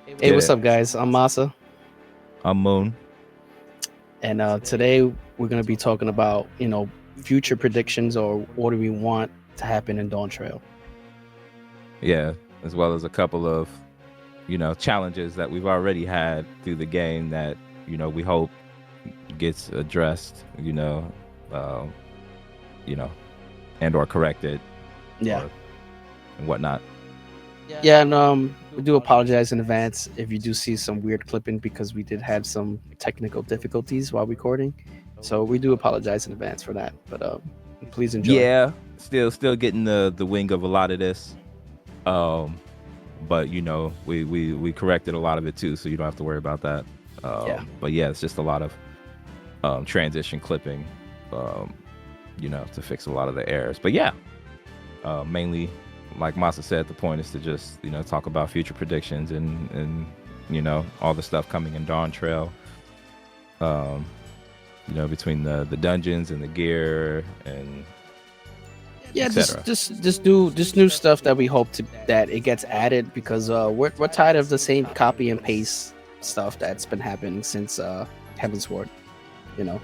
Hey, Get what's it? up, guys? I'm Masa, I'm Moon. and today we're gonna be talking about future predictions or what do we want to happen in Dawntrail. Yeah, as well as a couple of challenges that we've already had through the game that we hope gets addressed. Um, you know, and or corrected Yeah, or whatnot. yeah, and we do apologize in advance if you do see some weird clipping because we did have some technical difficulties while recording, so we do apologize in advance for that. But please enjoy. Yeah, still getting the wing of a lot of this. Um, but we corrected a lot of it too, so you don't have to worry about that. Yeah, But yeah, it's just a lot of transition clipping. Um, to fix a lot of the errors. But yeah, mainly, like Masa said, the point is to just talk about future predictions and all the stuff coming in Dawn Trail. Um, between the dungeons and the gear and yeah, etc. just do this new stuff that we hope to that it gets added because we're tired of the same copy and paste stuff that's been happening since Heaven's Ward. You know.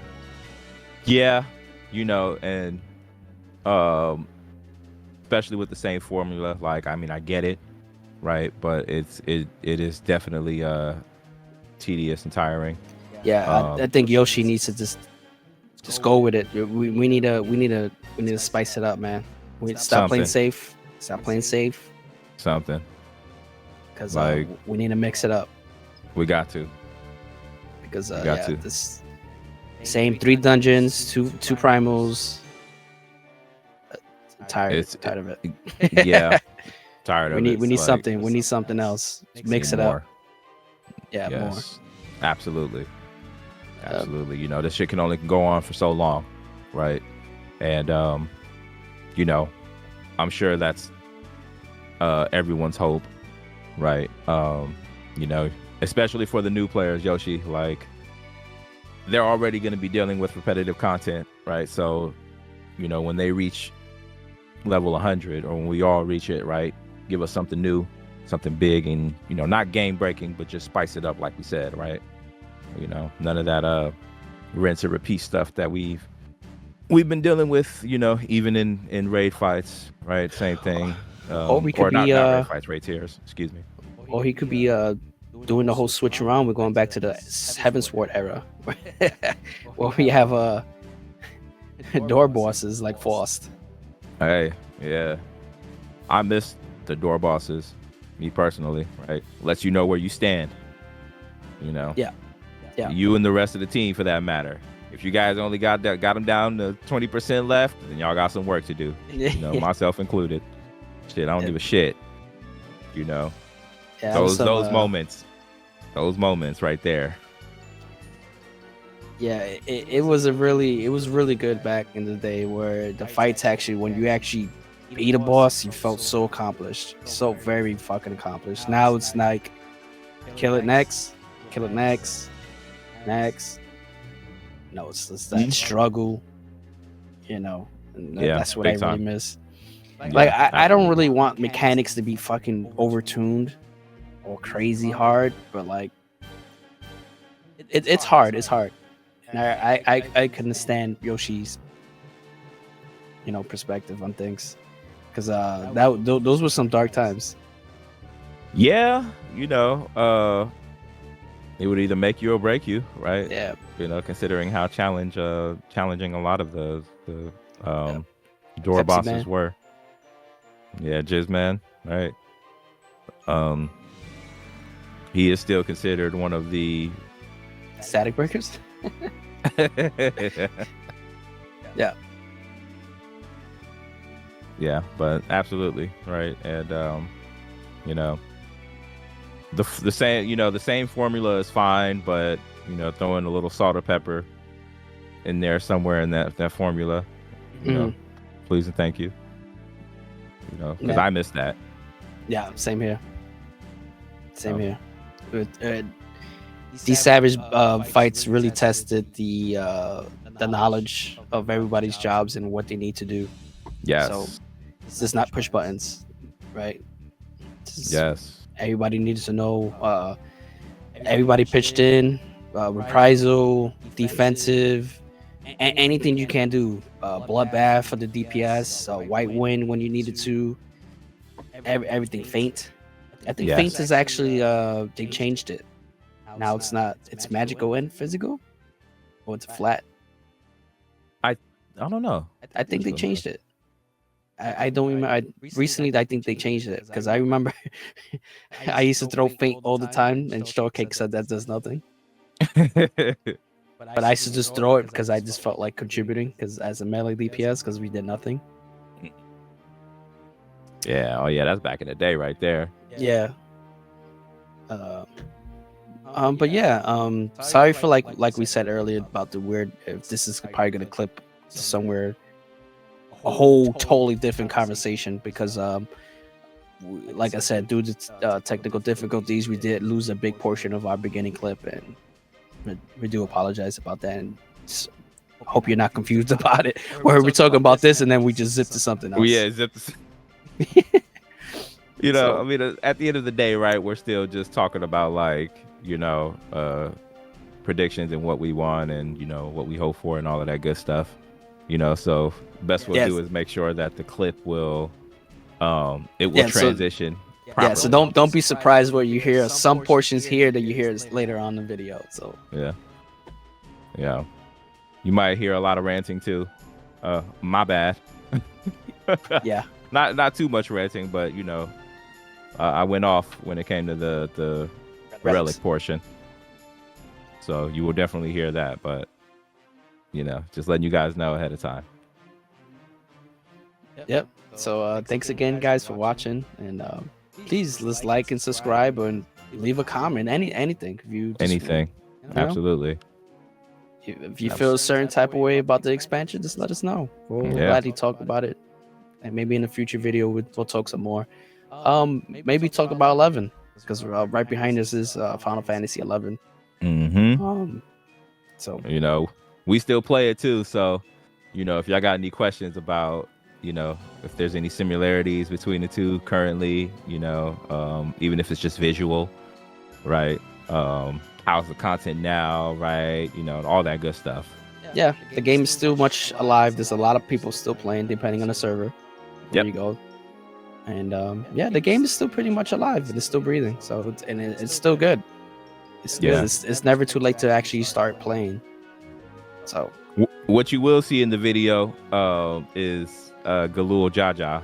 Yeah, and um, especially with the same formula. Like, I mean, I get it, right? But it is definitely tedious and tiring. Yeah, I Um, think Yoshi needs to just go with it. We need to spice it up, man. We stop playing something, safe. Stop playing safe something because like we need to mix it up we got to, because we got yeah, to. this same three dungeons, two primals. It's Tired of yeah, it. tired we of need it. we It's need like something. We need something else. need Mix it up. more. Yeah, more. Yes, absolutely, Uh, absolutely. This shit can only go on for so long, right? And you know, I'm sure that's everyone's hope, right? You know, especially for the new players, Yoshi. Like, they're already going to be dealing with repetitive content, right? So, when they reach level 100, or when we all reach it, right? Give us something new, something big, and not game breaking, but just spice it up, like we said, right? None of that rinse and repeat stuff that we've been dealing with, even in raid fights, right? Same thing. or we could Or be not raid fights, raid tiers. Excuse me. or he could be doing the whole switch around. We're going back to the Heaven Sword era, where we have door bosses like Faust. Hey, yeah, I miss the door bosses, me personally, right? Lets you know where you stand. You know, Yeah, yeah, you and the rest of the team, for that matter. If you guys only got them down to 20% left, then y'all got some work to do. yeah. Myself included. Shit, I don't give a shit. You know, That was those some. those moments, those moments right there. Yeah, it was really good back in the day where the fights actually when you actually beat a boss, you felt so accomplished, so very fucking accomplished. Now it's like kill it next, kill it next, next. No, it's just that Mhm. struggle, and Yeah, that's what I big really time. miss. Like Yeah, I don't absolutely. really want mechanics to be fucking overtuned or crazy hard, but like it's hard. It's hard. And I can understand Yoshi's perspective on things because those were some dark times. Yeah, it would either make you or break you, right? Yeah, Considering how challenging a lot of the yeah. door Pepsi bosses Man, were. Yeah, Jizzman, right? Um, he is still considered one of the Static Breakers. Yeah, yeah, but absolutely right. And you know, the same the same formula is fine, but throw in a little salt or pepper in there somewhere in that formula, you know, mm, please and thank you. Because yeah, I missed that. yeah. Same here. Same So here. These savage fights really tested the knowledge of everybody's jobs and what they need to do. So yes, it's just not push buttons, right? It's just yes, Everybody needed to know. Everybody pitched in. Reprisal, defensive, anything you can do. Bloodbath for the DPS. White wind when you needed to. Everything. Feint. I think Yes. Feint is actually they changed it. Now it's not. It's magical and physical, or it's flat. I don't know. I think they changed it. I don't remember. Recently, I think they changed it because I remember I used to throw Feint all the time, and Shortcake said that does nothing. But I used to just throw it because I just felt like contributing because as a melee DPS because we did nothing. Yeah. Oh yeah, that's back in the day right there. Yeah. But yeah. Sorry for like we said earlier about the weird. If this is probably gonna clip somewhere, a whole totally different conversation because like I said, due to technical difficulties, we did lose a big portion of our beginning clip, and we do apologize about that. And hope you're not confused about it. Where we're talking about this and then we just zip to something else. Oh, yeah, zip. You know, I mean, at the end of the day, right? We're still just talking about like, you know, predictions and what we want and, you know, what we hope for and all of that good stuff. You know, so best we'll do is make sure that the clip will transition properly. Yeah, so don't be surprised where you hear some portions here that you hear later on in the video. So yeah, you might hear a lot of ranting too. My bad. Yeah, not too much ranting, but you know, I went off when it came to the relic portion, so you will definitely hear that. But you know, just letting you guys know ahead of time. Yep. So thanks again, guys, for watching, and please let's like and subscribe and leave a comment. Anything. If you anything, absolutely. If you feel a certain type of way about the expansion, just let us know. We'll gladly talk about it, and maybe in a future video we'll talk some more. Maybe talk about 11 because right behind us is Final Fantasy 11. So you know, we still play it too. So you know, if y'all got any questions about, you know, if there's any similarities between the two currently, you know, even if it's just visual, right? How's the content now, right? You know, all that good stuff. Yeah, the game is still much alive. There's a lot of people still playing, depending on the server. There you go. And yeah, the game is still pretty much alive and it's still breathing. So it's still good. It's good. It's never too late to actually start playing. So what you will see in the video is Galul Jaja.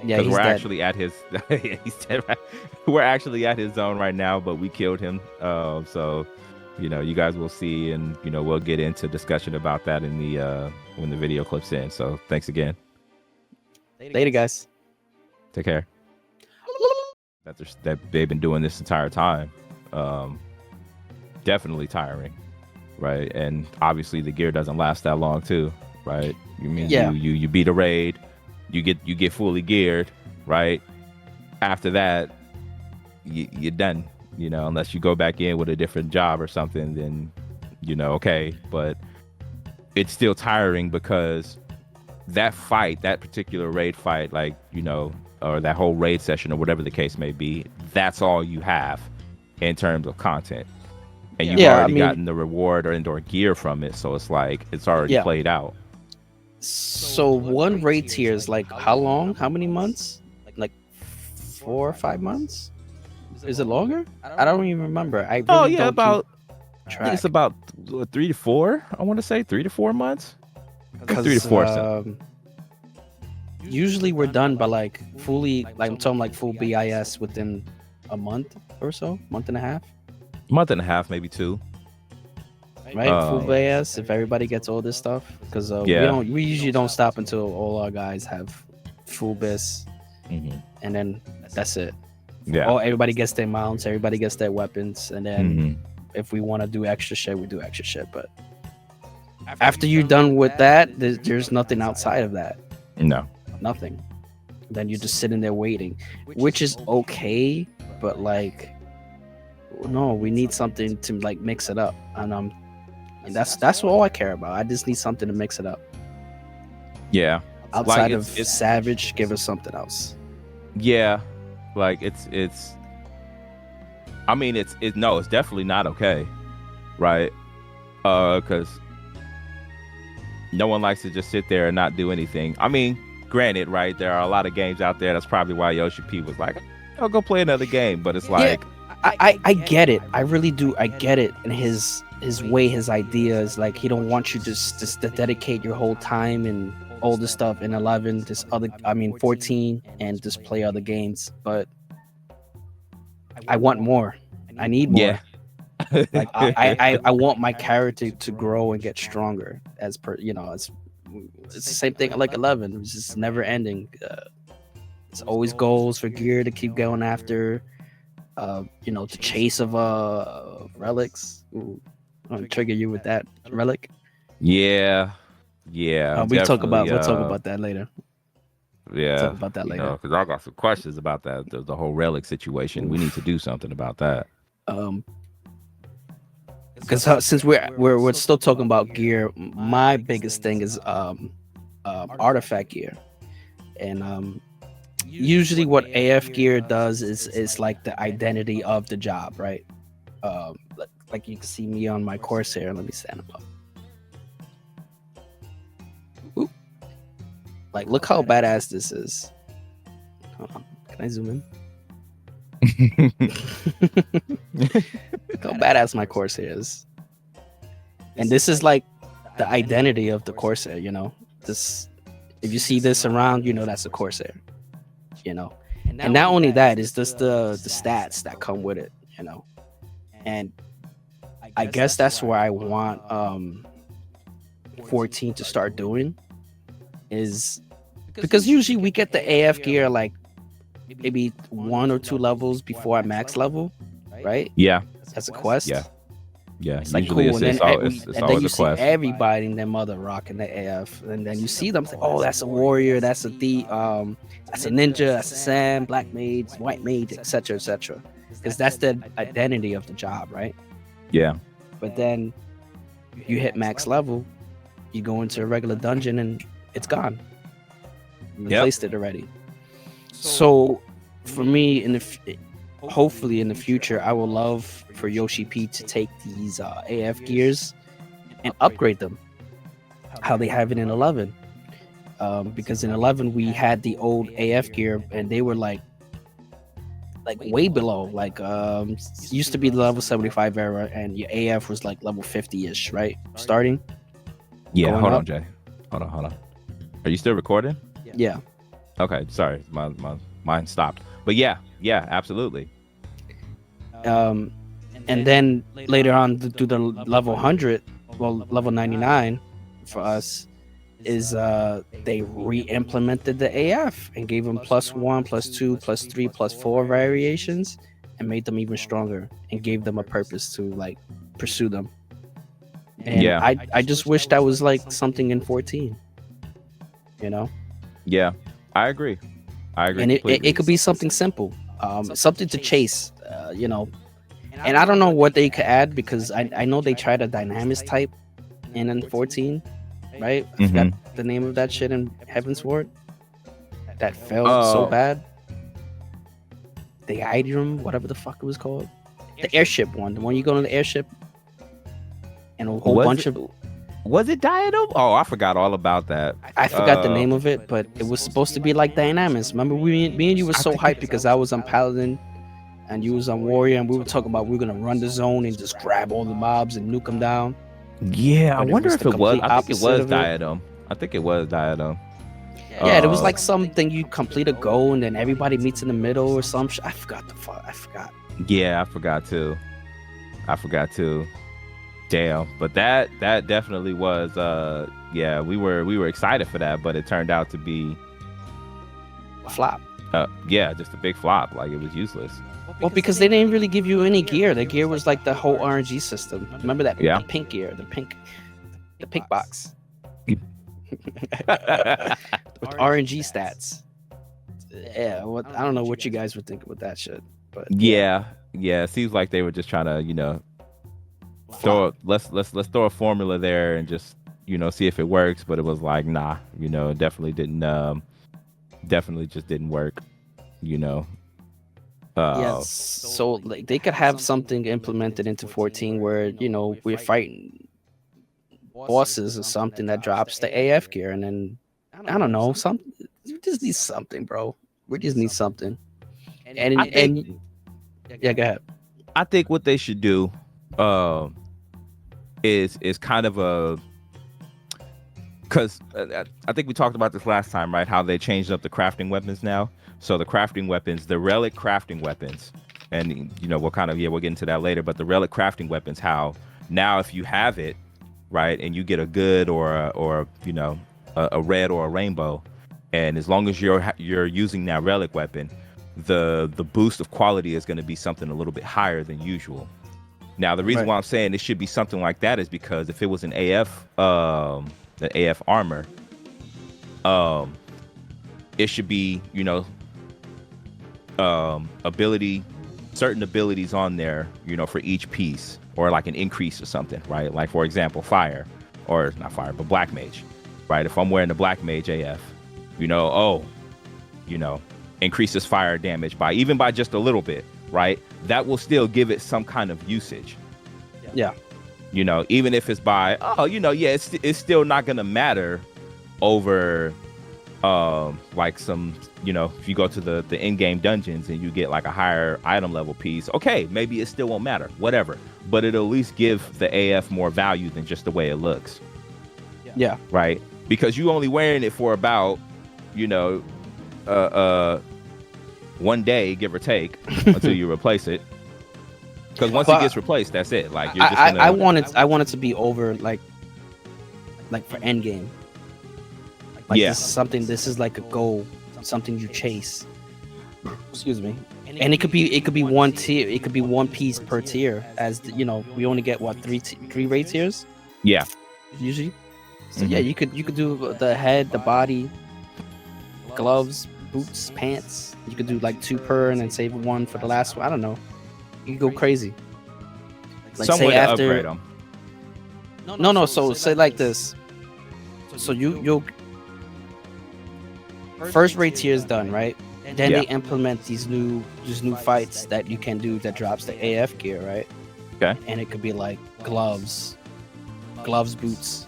Yeah, we're actually at his he's dead, right? We're actually at his zone right now, but we killed him. So you know, you guys will see, and you know, we'll get into discussion about that in the when the video clips in. So thanks again. Later, guys. Take care. That they've been doing this entire time. Definitely tiring, right? And obviously the gear doesn't last that long too, right? You mean you beat a raid, you get fully geared, right? After that, you're done. You know, unless you go back in with a different job or something, then you know, okay. But it's still tiring because that fight, that particular raid fight, like, you know, or that whole raid session or whatever the case may be, that's all you have in terms of content. And you've already gotten the reward or gear from it. So it's like, it's already played out. So one raid tier is like how long? How many months? Like 4 or 5 months? Is it longer? I don't even remember. I think it's about 3 to 4. I want to say 3 to 4 months. 3 to 4. Usually we're done by like fully, like I'm talking like full BIS within a month or so, month and a half. Month and a half, maybe 2. Right, full BIS if everybody gets all this stuff, because we usually don't stop until all our guys have full BIS, and then that's it. Yeah. Everybody gets their mounts, everybody gets their weapons, and then if we want to do extra shit, we do extra shit. But after you're done with that, there's nothing outside of that. No. Nothing. Then you're just sitting there waiting, which is okay, but like, no, we need something to like mix it up, and that's all I care about. I just need something to mix it up. Yeah. Outside of Savage, give us something else. Yeah. Like it's. I mean, it's definitely not okay, right? Because no one likes to just sit there and not do anything. I mean, granted, right? There are a lot of games out there. That's probably why Yoshi P was like, "I'll go play another game." But it's Yeah, like, I get it. I really do. I get it. And his way, his ideas, like he don't want you just to dedicate your whole time and all this stuff in 11, this other, I mean 14, and just play other games. But I want more. I need yeah, more. Like I want my character to grow and get stronger as per, it's the same thing like 11. It's just never ending. It's always goals for gear to keep going after. The chase of relics. Ooh, I'm gonna trigger you with that relic. yeah, yeah, definitely. We'll talk about that later. Talk Yeah, about that later. because I got some questions about that, the whole relic situation. We need to do something about that. Um, because since we're still talking about gear, my biggest thing is artifact gear, and usually what AF gear does is like the identity of the job, right? Like you can see me on my Corsair. Let me stand up. Ooh. Like, look how badass this is. Hold on. Can I zoom in? Look how badass my Corsair is. And this is like the identity of the Corsair, This, if you see this around, that's a Corsair, And not only that, it's just the stats that come with it, And I guess that's where I want 14 to start doing, is because usually we get the AF gear like maybe 1 or 2 levels before our max level, right? Yeah, As a quest. Yeah. It's like Usually cool. it's And then always you a see quest. everybody in their mother rocking the AF, and then you see them say, "Oh, that's a warrior, that's a that's a ninja, that's a Sam, black mage, white mage, etc., etc." Because that's the identity of the job, right? Yeah, But then you hit max level, you go into a regular dungeon, and it's gone. You replaced it already. So for me, hopefully in the future, I would love for Yoshi P to take these AF gears and upgrade them how they have it in 11. Because in 11 we had the old AF gear and they were like way below. Like used to be the level 75 era, and your AF was like level 50-ish, right? Starting. Yeah, hold up. on, Jay. Hold on. Are you still recording? Yeah. Okay, sorry, mine stopped. But yeah, absolutely. And then later on to the level 100, well, level 99 for us is they re-implemented the AF and gave them +1, +2, +3, +4 variations and made them even stronger and gave them a purpose to like pursue them. And Yeah. I just wish that was like something in 14, Yeah, I agree. And it could be something simple, something to chase, And I don't know what they could add, because I know they tried a dynamics type in 14, right? I forgot the name of that shit in Heavensward. That failed so bad. The Ideum, whatever the fuck it was called. The airship one. The one you go on the airship and a whole bunch of... Was it Diadem? Oh, I forgot all about that. I forgot the name of it, but it was supposed to be like Dynamics. Remember, me and you were so hyped because I was on Paladin and you was on Warrior, and we were talking about we were gonna run the zone and just grab all the mobs and nuke them down. Yeah, But I wonder if it was. I think it was of it. Diadem. I think it was Diadem. Yeah, it was like something you complete a goal and then everybody meets in the middle or some shit. I forgot the fuck. I forgot. Yeah, I forgot too. Damn, but that definitely was. Yeah, we were excited for that, but it turned out to be A flop. Yeah, just a big flop. Like, it was useless. Well, because they didn't really give you any gear. The gear was like the whole RNG system. Remember that? Yeah. The pink gear, the pink box. With RNG stats. Yeah, I don't know what you guys would think with that shit, but yeah, it seems like they were just trying to, let's throw a formula there and just see if it works. But it was like, nah, definitely didn't. Definitely just didn't work. Yes, so like they could have something implemented into 14 where we're fighting bosses or something that drops the AF gear, and then I don't know, some we just need something, bro. We just need something. And I think yeah, go ahead. I think what they should do is kind of a because I think we talked about this last time, right? How they changed up the crafting weapons now. So the crafting weapons, the relic crafting weapons, and we'll we'll get into that later. But the relic crafting weapons, how now if you have it, right, and you get a good or a red or a rainbow, and as long as you're using that relic weapon, the boost of quality is going to be something a little bit higher than usual. Now the reason why I'm saying it should be something like that is because if it was an AF the AF armor, it should be certain abilities on there for each piece, or like an increase or something, right? Like for example, fire, or not fire but black mage, right? If I'm wearing the black mage AF, increases fire damage by just a little bit, right? That will still give it some kind of usage. Yeah. Even if it's by it's still not gonna matter over like some if you go to the in-game dungeons and you get like a higher item level piece, okay, maybe it still won't matter, whatever, but it'll at least give the AF more value than just the way it looks. Yeah. Right, because you only wearing it for about 1 day, give or take, until you replace it. Because once it gets replaced, that's it. Like you're just gonna... I want it to be over like for end game. Like this is like a goal, something you chase. Excuse me. And it could be one tier. It could be one piece per tier. As we only get what three raid tiers. Yeah. Usually. So yeah, you could do the head, the body, gloves, boots, pants. You could do like 2 per and then save 1 for the last one. I don't know. You can go crazy. Like some say way to after upgrade them. No. So say like this. So you'll first raid tier is done, right? Then they implement these new fights that you can do that drops the AF gear, right? Okay. And it could be like gloves, boots,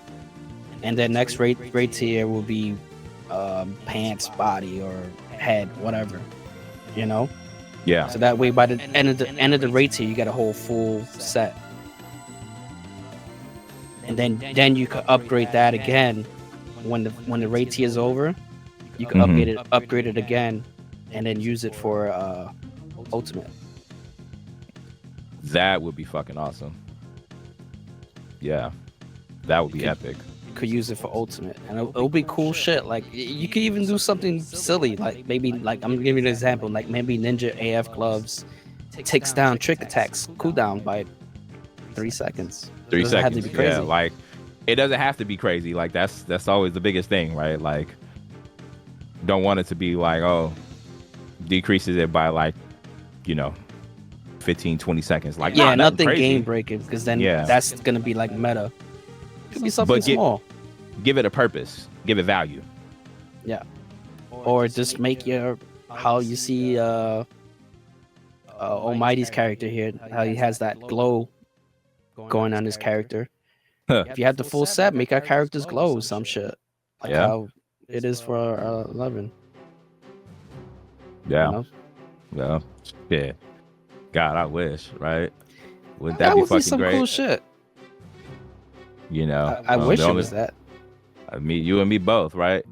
and then next raid tier will be pants, body, or head, whatever. Yeah. So that way, by the end of the raid tier, you get a whole full set, and then you could upgrade that again when the raid tier is over. You can upgrade it again, and then use it for ultimate. That would be fucking awesome. Yeah, that would be epic. Could use it for ultimate, and it'll be cool shit. Like you could even do something silly, like maybe I'm gonna give you an example, like maybe ninja AF gloves takes down trick attacks cooldown by 3 seconds. 3 seconds. Have to be crazy. Yeah, like it doesn't have to be crazy. Like that's always the biggest thing, right? Like don't want it to be like, oh, decreases it by like 15-20 seconds. Like nothing crazy. game breaking, because then that's gonna be like meta. Could be something small. Give it a purpose. Give it value. Yeah. Or just make how you see Almighty's character here, how he has that glow going on his character. If you have the full set, make our characters glow some shit. Like how it is for 11. Yeah. Yeah. God, I wish, right? Wouldn't that be fucking some great? Cool shit. I wish it was that. You and me both, right?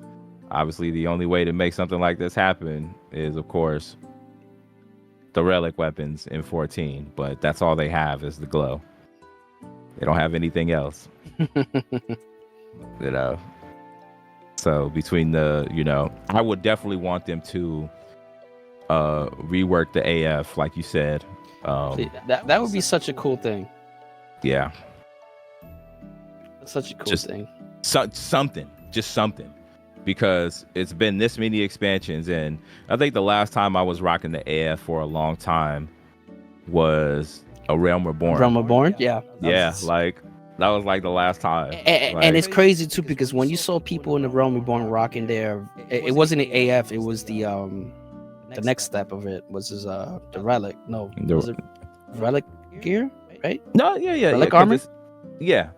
Obviously, the only way to make something like this happen is, of course, the relic weapons in 14. But that's all they have is the glow. They don't have anything else. So between I would definitely want them to rework the AF, like you said. That would be such a cool thing. Yeah. Such a cool thing. Something, because it's been this many expansions, and I think the last time I was rocking the AF for a long time was a Realm Reborn. Yeah. Like that was like the last time. And it's crazy too, because when you saw people in the Realm Reborn rocking there, it wasn't the AF, it was the the next step of it was his the relic. No, The- was it relic gear? Right? No, yeah, Relic 'cause armor? yeah,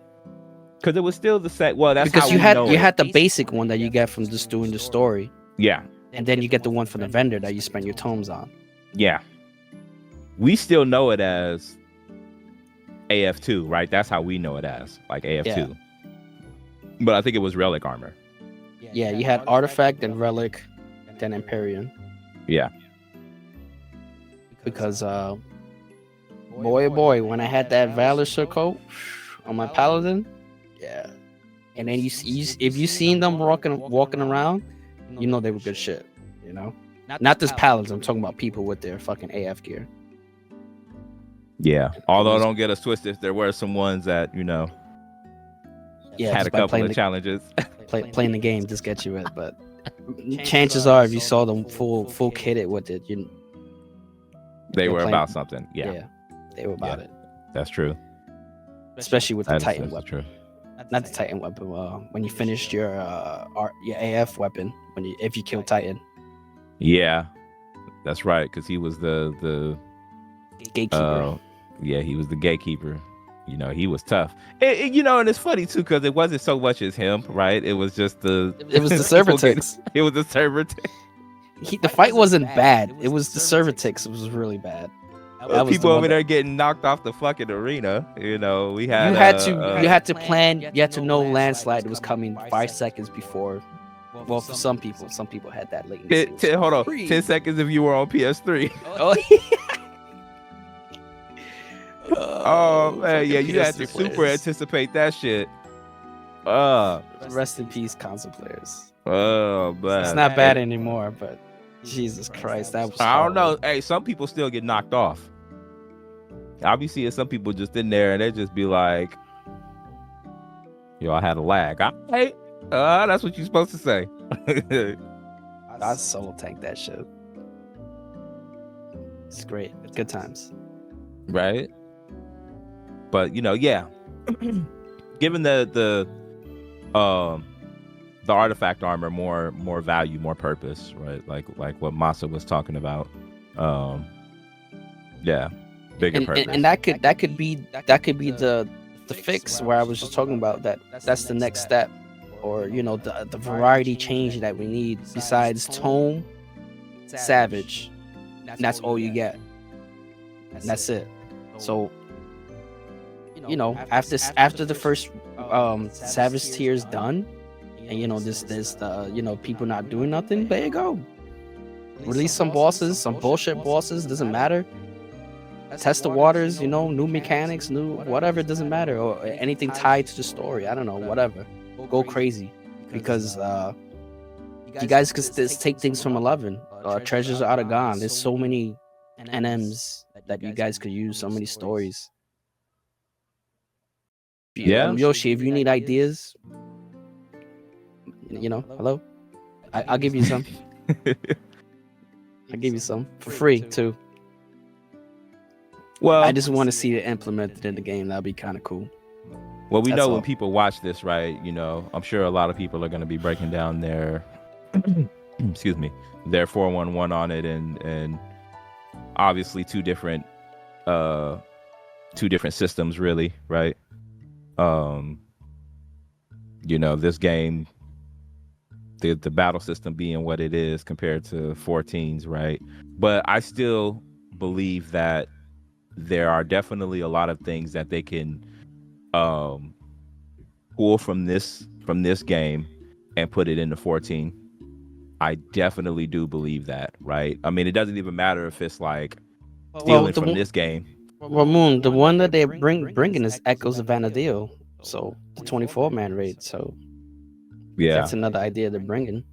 because it was still the same. Well, that's Because how you we had know you it. had the basic one that you get from just doing the story, Yeah, and then you get the one from the vendor that you spend your tomes on. yeah. We still know it as AF2, right? That's how we know it as, like AF2. But I think it was relic armor. Yeah, you had artifact and relic, then Empyrean. Yeah. Because boy oh boy, when I had that Valor coat on my paladin, yeah. And then you if you seen them walking around, you know they were good shit. You know, not this paladins. I'm talking about people with their fucking AF gear. Yeah. Although don't get us twisted, there were some ones that, you know, Yeah, had just a by couple of challenges. playing the game just gets you it. But chances are, if you saw them full kitted with it, They were playing- about something. Yeah. they were about Yeah. it. That's true. Especially with the That's Titan weapon. true. Not the Titan weapon. When you finished your AF weapon, if you kill Titan Yeah. That's right, because he was the gatekeeper. yeah, he was the gatekeeper. You know, he was tough. You know, and it's funny too, because it wasn't so much as him, right? It was just It was the server ticks. It was the server ticks. The fight wasn't bad. It was the server ticks. It was really bad. That was People the over one there getting knocked off the fucking arena. You know, we had you had to plan. You had to know landslide was coming 5 seconds before. Well, for some people had that latency. hold on, 10 seconds if you were on PS3. Oh, Oh man, yeah, you had to PS3 super players. anticipate that shit. Rest in peace, console players. Oh man, It's not bad anymore, but Jesus Christ, that was. I don't know. horrible. Hey, some people still get knocked off. I'll be seeing some people just in there and they just be like, "Yo, I had a lag." Hey, that's what you're supposed to say. I solo tank that shit. It's great. Good times. Right? But you know, yeah. Given the artifact armor more value, more purpose, right? Like what Masa was talking about. Yeah, bigger purpose. And that could be the fix where I was just talking about that's the next step, or the variety change that we need besides tome, savage. And that's all you get. And that's it. So after the first savage tier is done, and this people not doing nothing, there you go. Release some bosses, some bullshit bosses, doesn't matter. Test the waters, new mechanics, new whatever, doesn't matter, or anything tied to the story. I don't know, whatever. Go crazy, because you guys could just take things from 11. Treasures are out of gone. There's so many NMs that you guys could use, so many stories. Yeah. Yoshi, if you need ideas, hello, I'll give you some. I'll give you some for free too. Well, I just want to see it implemented in the game. That'd be kind of cool. Well, we That's know all. when people watch this, right? I'm sure a lot of people are going to be breaking down their, excuse me, their 411 on it, and obviously two different systems, really, right? This game, the battle system being what it is compared to 14's, right? But I still believe that there are definitely a lot of things that they can pull from this game and put it into 14. I definitely do believe that, right? I mean, it doesn't even matter if it's like stealing from this game. Well, Moon, the one that they're bringing is Echoes of Vanadil, so the 24-man raid. So Yeah, that's another idea they're bringing.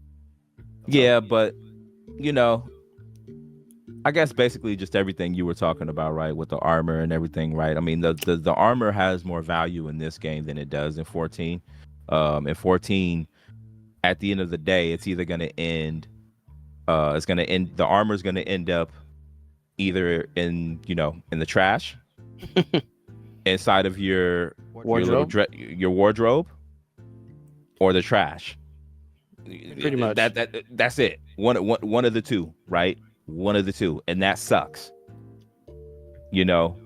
yeah, but I guess basically just everything you were talking about, right, with the armor and everything, right? I mean, the armor has more value in this game than it does in 14. In 14, at the end of the day, it's either going to end. The armor's going to end up either in the trash, inside of your Wardrobe? your wardrobe, or the trash. Pretty much. That's it. One of the two, right? one of the two, and that sucks. You know,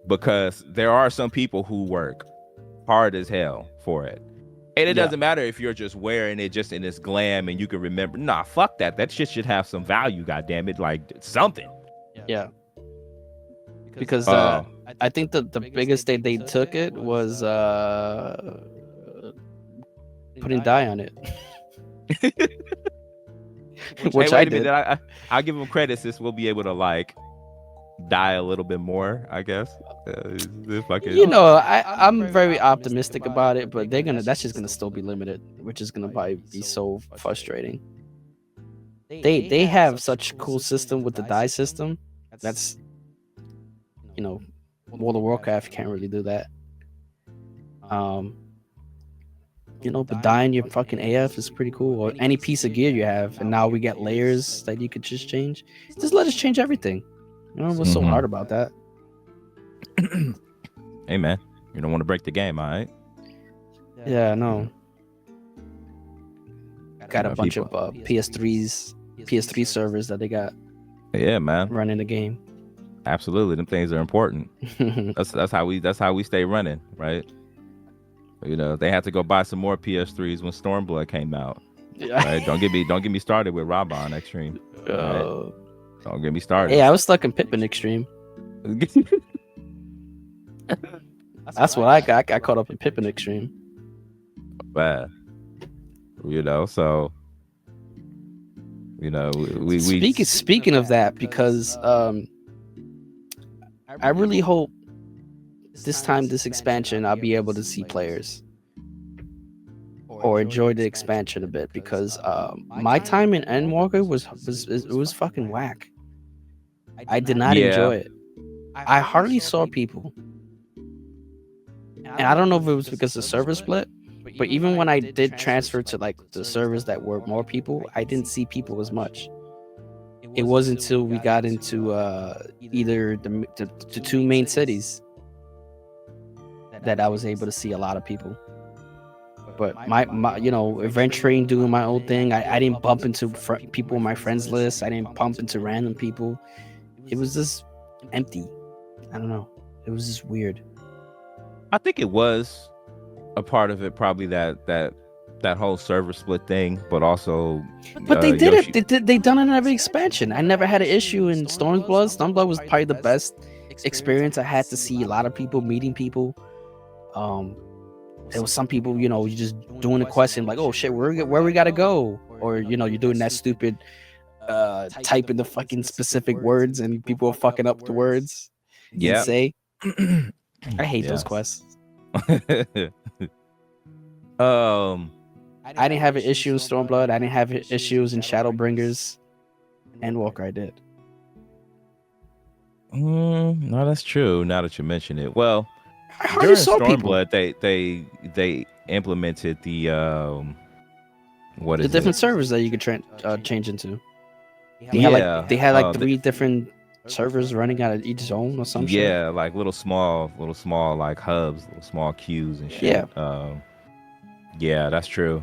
because there are some people who work hard as hell for it. And it doesn't matter if you're just wearing it just in this glam and you can remember. Nah, fuck that. That shit should have some value, goddammit. Like something. Yeah. Because I think the biggest day they took it was putting dye on it. Which hey, I wait a did. minute. I'll give them credit. Since we'll be able to like dye a little bit more, I guess. You know, I'm very optimistic about it, but that's just gonna still be limited, which is gonna probably be so frustrating. They have such a cool system with the dye system. That's, you know, World of Warcraft can't really do that. You know, but dyeing your fucking AF is pretty cool, or any piece of gear you have, and now we get layers that you could just change. Just let us change everything. You know what's so hard about that? Hey man, you don't want to break the game, all right? Yeah, I know. Got a bunch of PS3 servers that they got. Yeah, man, running the game. Absolutely, them things are important. that's how we stay running, right? You know, they had to go buy some more PS3s when Stormblood came out. Right? Don't get me started with Raban Extreme. Right? Don't get me started. Hey, I was stuck in Pippin Extreme. That's what I got. I got caught up in Pippin Extreme. Bad. You know, so you know, we speaking of that, because I really hope this expansion I'll be able to see players or enjoy the expansion a bit, because my time in Endwalker was fucking whack. I did not enjoy it. I hardly saw people, and I don't know if it was because the server split, but even when I did transfer to like the servers that were more people, I didn't see people as much. It wasn't until we got into either the two main cities that I was able to see a lot of people. But my you know, adventuring, doing my own thing, I didn't bump into people on my friends list. I didn't bump into random people. It was just empty. I don't know. It was just weird. I think it was a part of it, probably that whole server split thing, but also. But they did it. They done it in every expansion. I never had an issue in Stormblood. Stormblood was probably the best experience I had to see a lot of people, meeting people. There was some people, you know, you just doing a question like, oh shit, where we gotta go, or you know, you're doing that stupid type in the fucking specific words and people are fucking up the words. Yeah. Say, I hate those quests. I didn't have an issue in Stormblood. I didn't have issues in Shadowbringers, and Walker I did. No, that's true. Now that you mention it, well, during Stormblood, they implemented the different servers that you could change into. They had like 3 different servers running out of each zone or some shit. Yeah, like little small like hubs, little small queues and shit. Yeah. Yeah, that's true.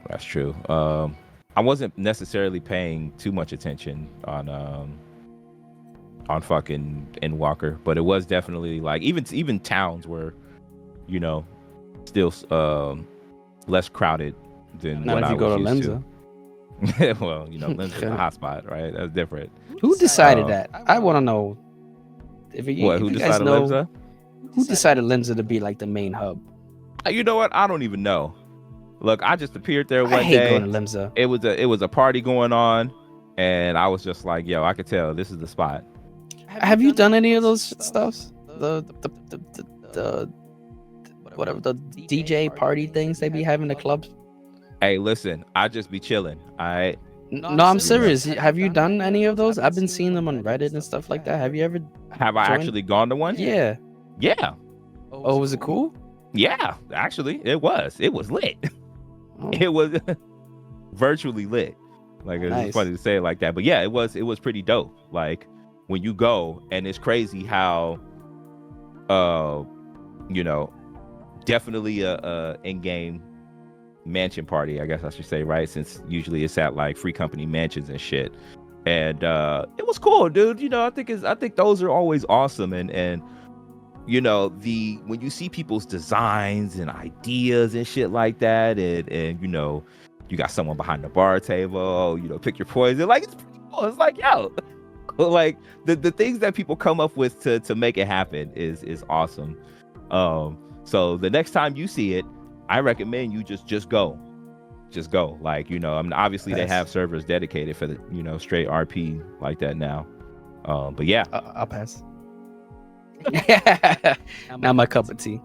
That's true. I wasn't necessarily paying too much attention on fucking Endwalker, but it was definitely like even towns were, you know, still less crowded than not when if I you go to was used Lemza. to. Well, you know, Lemza's a hotspot, right? That's different. Who decided that? I want to know. Who decided Lemza? Who decided Lemza to be like the main hub? You know what? I don't even know. Look, I just appeared there one day. I hate going to Lemza. It was a party going on, and I was just like, yo, I could tell this is the spot. Have you done any of those stuffs? The whatever, the DJ party things they be having the clubs? Hey, listen, I just be chilling. No, I'm serious. Have you done any of those? I've been seeing them on Reddit and stuff like that. Have you ever? Have I actually gone to one? Yeah. Yeah. Oh, was it cool? Yeah, actually, it was. It was lit. Oh. It was virtually lit. Like, it's nice. Funny to say it like that, but yeah, it was pretty dope. Like, when you go, and it's crazy how, you know, definitely a in-game mansion party, I guess I should say, right? Since usually it's at like Free Company mansions and shit. And it was cool, dude. You know, I think those are always awesome. And you know, when you see people's designs and ideas and shit like that, and you know, you got someone behind the bar table, you know, pick your poison. Like, it's pretty cool. It's like, yo, like the things that people come up with to make it happen is awesome. So the next time you see it, I recommend you just go. Just go. Like, you know, I mean, obviously they have servers dedicated for the, you know, straight RP like that now. But yeah. I'll pass. Not my cup of tea.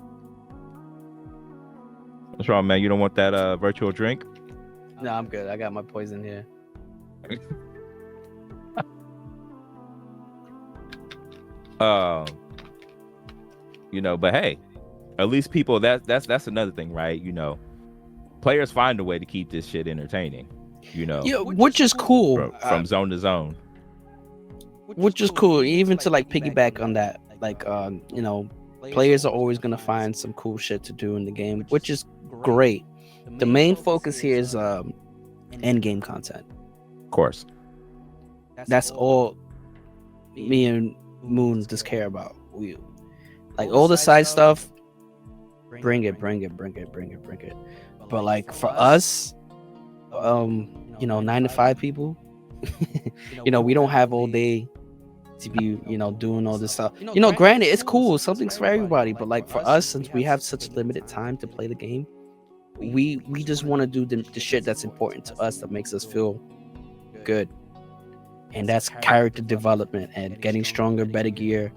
What's wrong, man? You don't want that virtual drink? No, I'm good. I got my poison here. You know, but hey, at least people, that's another thing, right? You know, players find a way to keep this shit entertaining, you know. Yeah, which is cool. From zone to zone. Which is cool. Even to like piggyback on that, like you know, players are always gonna find some cool shit to do in the game, which is great. The main focus here is end game content. Of course. That's all me and Moon just care about. We like all the side stuff. Bring it. But like for us, you know, 9 to 5 people, you know, we don't have all day to be, you know, doing all this stuff. You know, granted, it's cool. Something's for everybody. But like for us, since we have such limited time to play the game, we just want to do the shit that's important to us, that makes us feel good. And that's character development and getting stronger, better gear,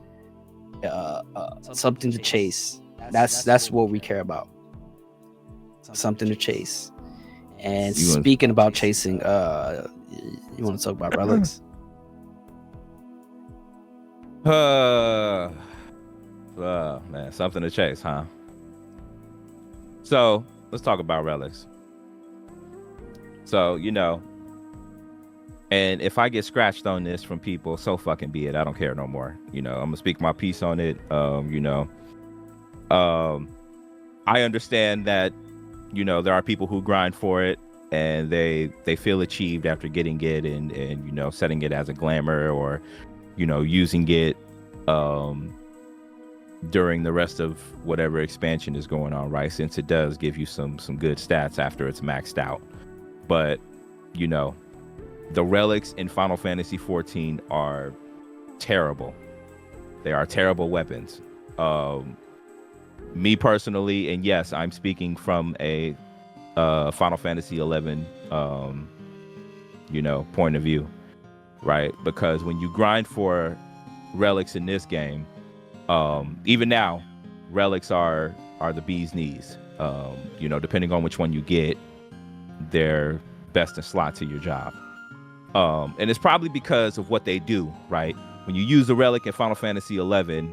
something to chase. That's what we care about. Something to chase. And speaking about chasing, you want to talk about relics? Man, something to chase, huh? So let's talk about relics. So, you know, and if I get scratched on this from people, so fucking be it. I don't care no more. You know, I'm gonna speak my piece on it. You know, I understand that, you know, there are people who grind for it and they feel achieved after getting it and you know, setting it as a glamour or, you know, using it during the rest of whatever expansion is going on, right? Since it does give you some good stats after it's maxed out. But, you know, the relics in Final Fantasy XIV are terrible. They are terrible weapons. Me personally, and yes, I'm speaking from a Final Fantasy XI, you know, point of view, right? Because when you grind for relics in this game, even now, relics are the bee's knees. You know, depending on which one you get, they're best in slot to your job. And it's probably because of what they do, right? When you use a relic in Final Fantasy XI,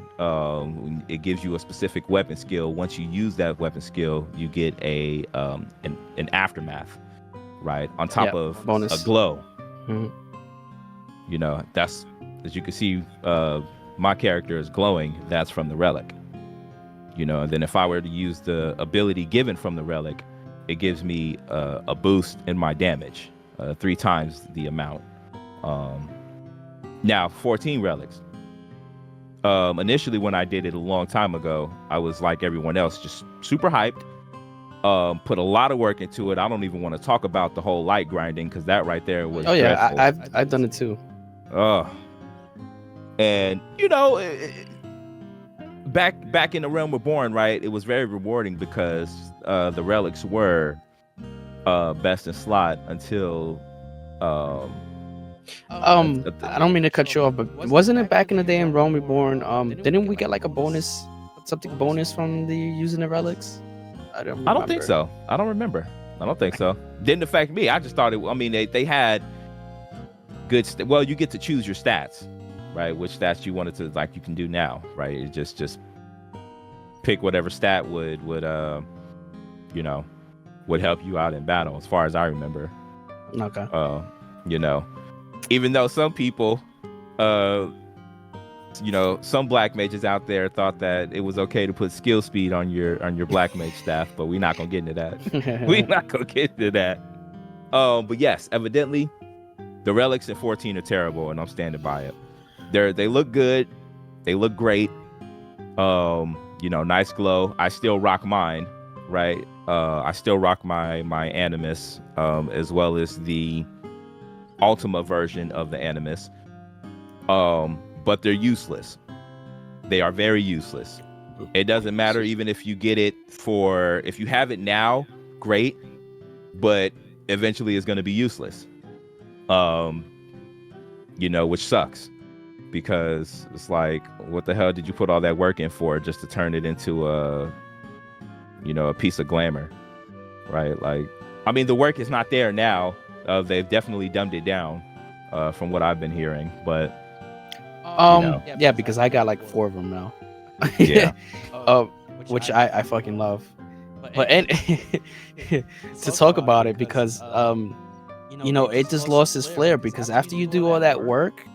it gives you a specific weapon skill. Once you use that weapon skill, you get an aftermath, right? On top of bonus. A glow. Mm-hmm. You know, that's, as you can see, my character is glowing. That's from the relic. You know, and then if I were to use the ability given from the relic, it gives me a boost in my damage, 3 times the amount. Now, 14 relics. Initially, when I did it a long time ago, I was like everyone else, just super hyped. Put a lot of work into it. I don't even want to talk about the whole light grinding because that right there was. Oh yeah, I've done it too. And you know, back in the Realm Reborn, right? It was very rewarding because the relics were best in slot until. I don't mean to cut you off, but wasn't it back in the day in Realm Reborn? Didn't we get like a bonus, something bonus from the using the relics? I don't think so. I don't remember. I don't think so. Didn't affect me. I just thought it. I mean, they had good. Well, you get to choose your stats, right? Which stats you wanted to, like you can do now, right? It just pick whatever stat would you know, would help you out in battle, as far as I remember. Okay. You know, even though some people, you know, some black mages out there thought that it was okay to put skill speed on your black mage staff, but we're not gonna get into that. We're not gonna get into that. But yes, evidently, The relics in 14 are terrible, and I'm standing by it. They look good, they look great. You know, nice glow. I still rock mine, right? I still rock my Animus, as well as the Ultima version of the Animus. But they're useless. They are very useless. It doesn't matter even if you get it if you have it now, great, but eventually it's going to be useless. You know, which sucks, because it's like, what the hell did you put all that work in for, just to turn it into a piece of glamour, right? Like, I mean, the work is not there now. They've definitely dumbed it down, from what I've been hearing, but yeah, because I got like 4 of them now. Yeah. Which I fucking love. But and to talk about it, because it just lost its flair, because after you do all that work,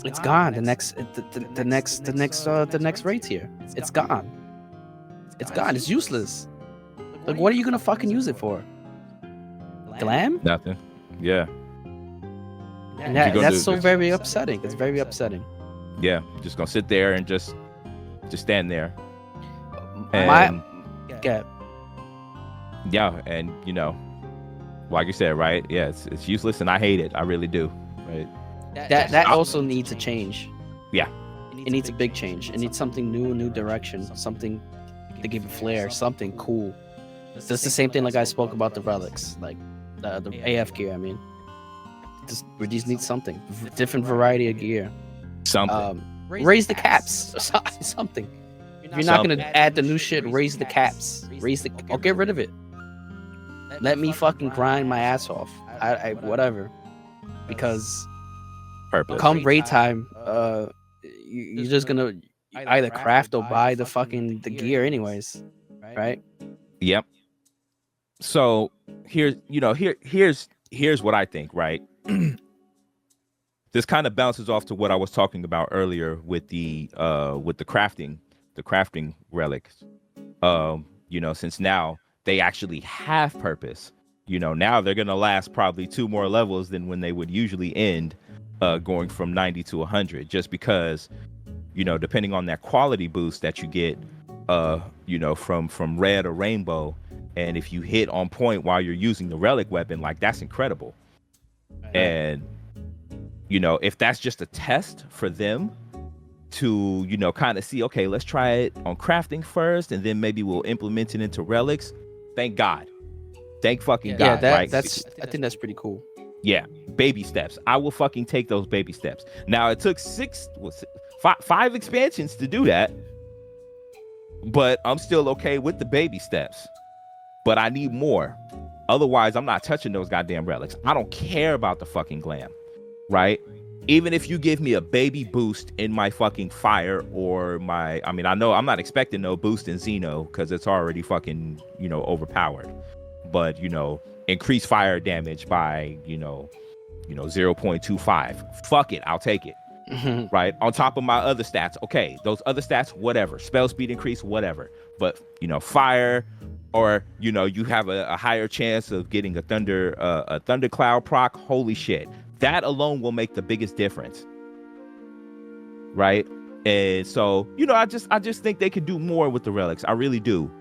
it's gone. The next raid tier, it's gone. It's gone. It's useless. Like, what are you gonna fucking use it for? Glam? Nothing. Yeah. And that's so very upsetting. It's very upsetting. Yeah, just gonna sit there and just stand there. Yeah, and like you said, right? Yeah, it's useless, and I hate it. I really do. Right. That also needs a change. Yeah. It needs a big change. It needs something new, a new direction, something to give it flair, something cool. It's the same thing like I spoke about the relics, like the AF gear. I mean, we just need something, different variety of gear. Something. Raise the caps. Something. If you're not gonna add the new shit, raise the caps. Or get rid of it. Let me fucking grind my ass off. I whatever. Because Purpose. come raid time, you're just gonna either craft or buy the gear anyways, right? Yep. So here's what I think, right? This kind of bounces off to what I was talking about earlier with the crafting relics. Since now they actually have purpose. Now they're gonna last probably 2 more levels than when they would usually end, going from 90 to 100, just because, depending on that quality boost that you get, from red or rainbow, and if you hit on point while you're using the relic weapon, like, that's incredible. And if that's just a test for them to, kind of see, okay, let's try it on crafting first, and then maybe we'll implement it into relics. Thank God. Thank fucking God. Yeah, right? I think that's pretty cool. Yeah, baby steps. I will fucking take those baby steps. Now, it took 5 expansions to do that, but I'm still okay with the baby steps. But I need more. Otherwise, I'm not touching those goddamn relics. I don't care about the fucking glam, right? Even if you give me a baby boost in my fucking fire, or I know I'm not expecting no boost in Xeno, because it's already fucking, overpowered. But, increase fire damage by, 0.25. Fuck it, I'll take it. Right? On top of my other stats. Okay, those other stats, whatever. Spell speed increase, whatever. But, fire, or, you have a higher chance of getting a thundercloud proc. Holy shit. That alone will make the biggest difference. Right? And so, I just think they could do more with the relics. I really do.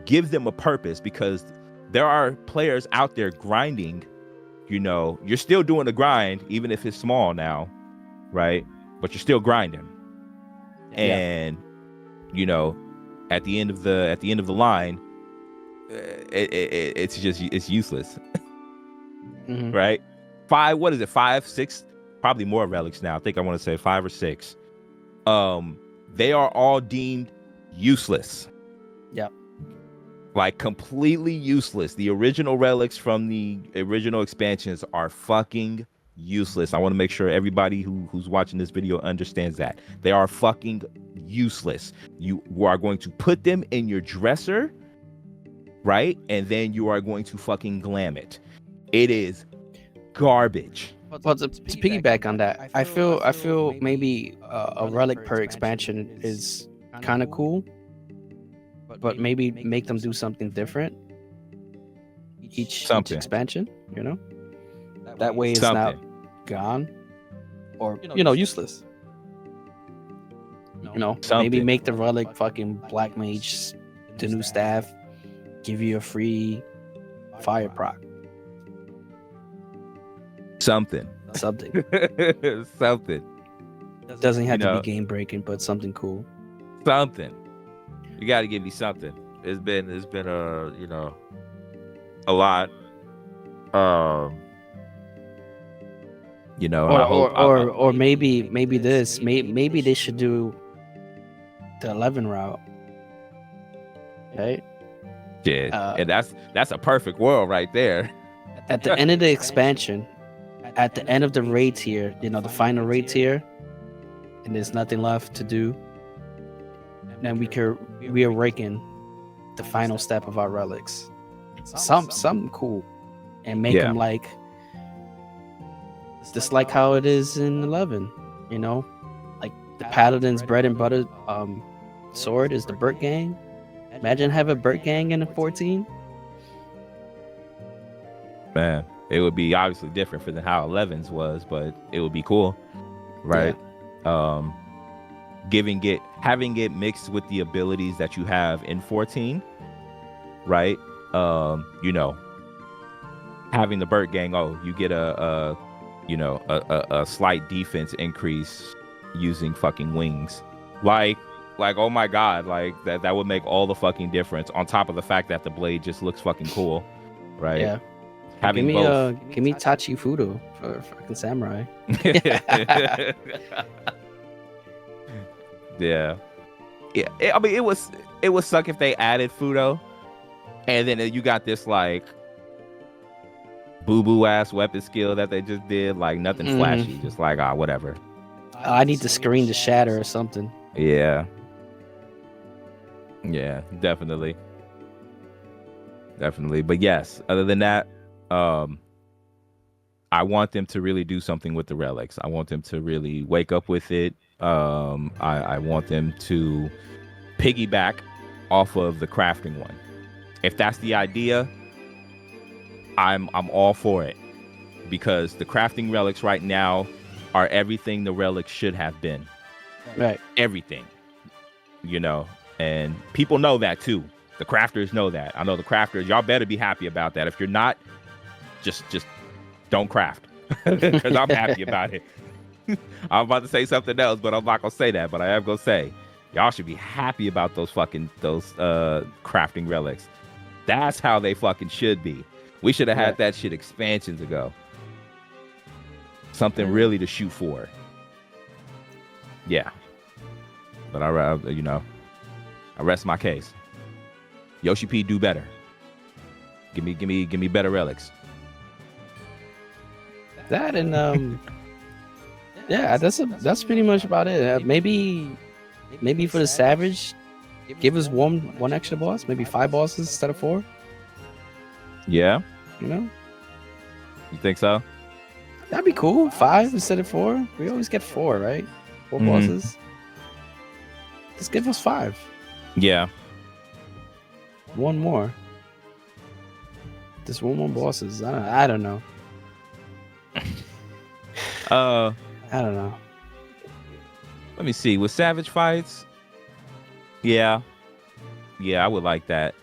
Give them a purpose, because there are players out there grinding. You're still doing the grind, even if it's small now, right? But you're still grinding. And at the end of the line, it's useless. Right? 5, what is it? 5, 6, probably more relics now. I think I want to say 5 or 6. They are all deemed useless. Yep. Like, completely useless. The original relics from the original expansions are fucking useless. I want to make sure everybody who's watching this video understands that. They are fucking useless. You are going to put them in your dresser, right? And then you are going to fucking glam it. It is garbage. Well, to piggyback on that, I feel maybe a relic per expansion is kind of cool, but maybe make them do something different each expansion. That way it's not gone or useless. Maybe make the relic fucking black mage, the new staff, give you a free fire proc. Something. Something. Doesn't have to be game breaking, but something cool. Something. You got to give me something. It's been a lot. Or maybe this. Maybe they should do the 11 route. Right? Yeah, and that's a perfect world right there. At the end of the expansion, at the end of the raid tier, the final raid tier, and there's nothing left to do, then we are raking the final step of our relics. Something cool, and make them like just like how it is in 11. Like the paladin's bread and butter sword is the Burt Gang. Imagine having Burt Gang in a 14. Man, it would be obviously different from how 11's was, but it would be cool, right? Yeah. Having it mixed with the abilities that you have in 14, right? Having the Burt Gang, you get a slight defense increase using fucking wings, like oh my god, like that would make all the fucking difference, on top of the fact that the blade just looks fucking cool, right? Yeah. Having both. Give me Tachi Fudo for fucking samurai. Yeah. I mean, it would suck if they added Fudo, and then you got this like boo ass weapon skill that they just did, like nothing flashy, just like whatever. I need the screen to shatter or something. Yeah, definitely. But yes, other than that, I want them to really do something with the relics. I want them to really wake up with it. I want them to piggyback off of the crafting one. If that's the idea, I'm all for it, because the crafting relics right now are everything the relics should have been. Right. Everything. And people know that too. The crafters know that. I know the crafters, y'all better be happy about that. If you're not, just don't craft, because I'm happy about it. I'm about to say something else, but I'm not gonna say that. But I am gonna say, y'all should be happy about those crafting relics. That's how they fucking should be. We should have had that shit expansions ago. Something really to shoot for. Yeah. But I rest my case. Yoshi P, do better. Give me better relics. That and yeah, that's pretty much about it. Maybe for the Savage, give us one extra boss, maybe 5 bosses instead of 4. Yeah. You think so? That'd be cool. 5 instead of 4. We always get 4, right? 4 bosses. Just give us 5. Yeah. 1 more. Just 1 more bosses. I don't know. I don't know. Let me see. With Savage fights, yeah, I would like that.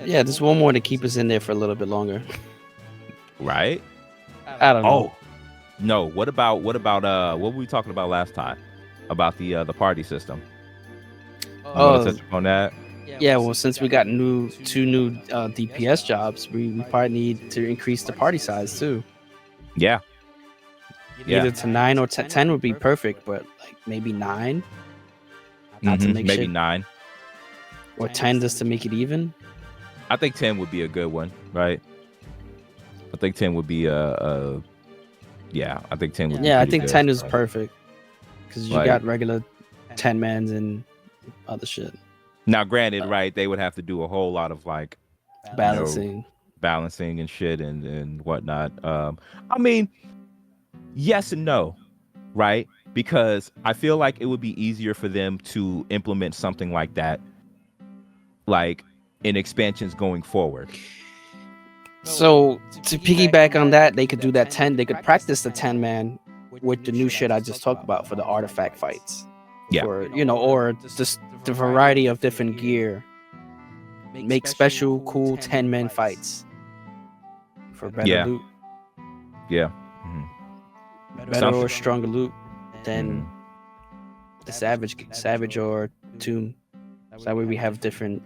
Yeah, just 1 more to keep us in there for a little bit longer. Right? I don't know. Oh, no. What about what were we talking about last time? About the party system. Want to touch upon that? Yeah, well, since we got 2 new DPS jobs, we probably need to increase the party size too. Yeah. Either to 9 or 10. 10 would be perfect, but like maybe 9. Not to make maybe 9. Or 10 just to make it even. I think 10 would be a good one, right? I think 10 would be I think 10 would be I think good. 10 is perfect, because you got regular 10 mans and other shit. Now, granted, right, they would have to do a whole lot of like balancing and shit and whatnot. I mean, yes and no, right? Because I feel like it would be easier for them to implement something like that, like in expansions going forward. So to piggyback on that, they could do that 10. They could practice the 10-man with the new shit I just talked about for the artifact fights. Yeah. For or just the variety of different gear. Make special cool 10-man fights for better Yeah. loot. Yeah. Better Something. or stronger loot than the savage or tomb. So that way we have different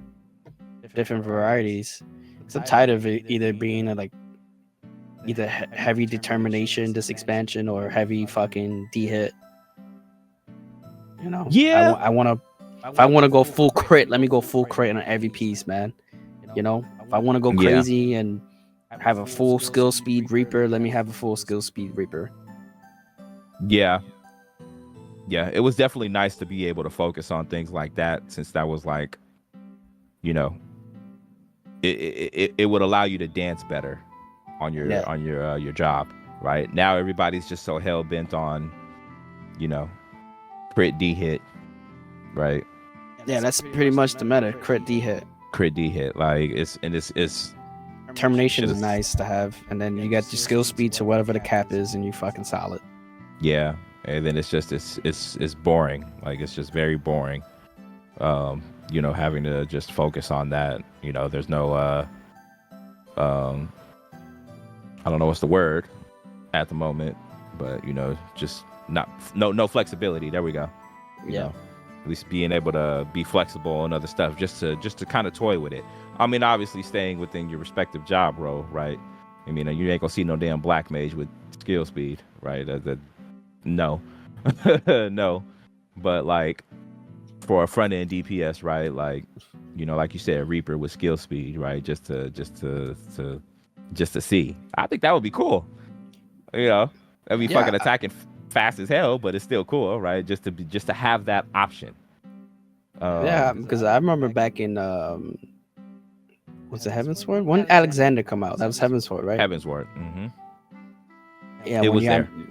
varieties. Because I'm tired of it either being either heavy determination this expansion or heavy fucking D hit. Yeah. I want to. If I want to go full crit, let me go full crit on every piece, man. If I want to go crazy and have a full skill speed Reaper, let me have a full skill speed Reaper. Yeah. Yeah, it was definitely nice to be able to focus on things like that, since that was like, it would allow you to dance better on your job, right? Now everybody's just so hell bent on, crit D hit, right? Yeah, that's pretty much the meta. Crit D hit. Crit D hit, like it's termination is nice to have, and then you got your skill speed to whatever the cap is, and you fucking solid. Yeah, and then it's just it's boring. Like it's just very boring. Having to just focus on that. There's no I don't know what's the word at the moment, but just no flexibility. There we go. Yeah. At least being able to be flexible and other stuff, just to kind of toy with it. I mean, obviously staying within your respective job role, right? I mean, you ain't gonna see no damn black mage with skill speed, right? No, no. But like for a front end DPS, right? Like, like you said, Reaper with skill speed, right? Just to see. I think that would be cool. That'd be fucking attacking fast as hell, but it's still cool, right? Just to have that option. Yeah, because I remember back in was it Heavensward? When did Alexander come out? That was Heavensward, right? Heavensward. Mm-hmm. Yeah,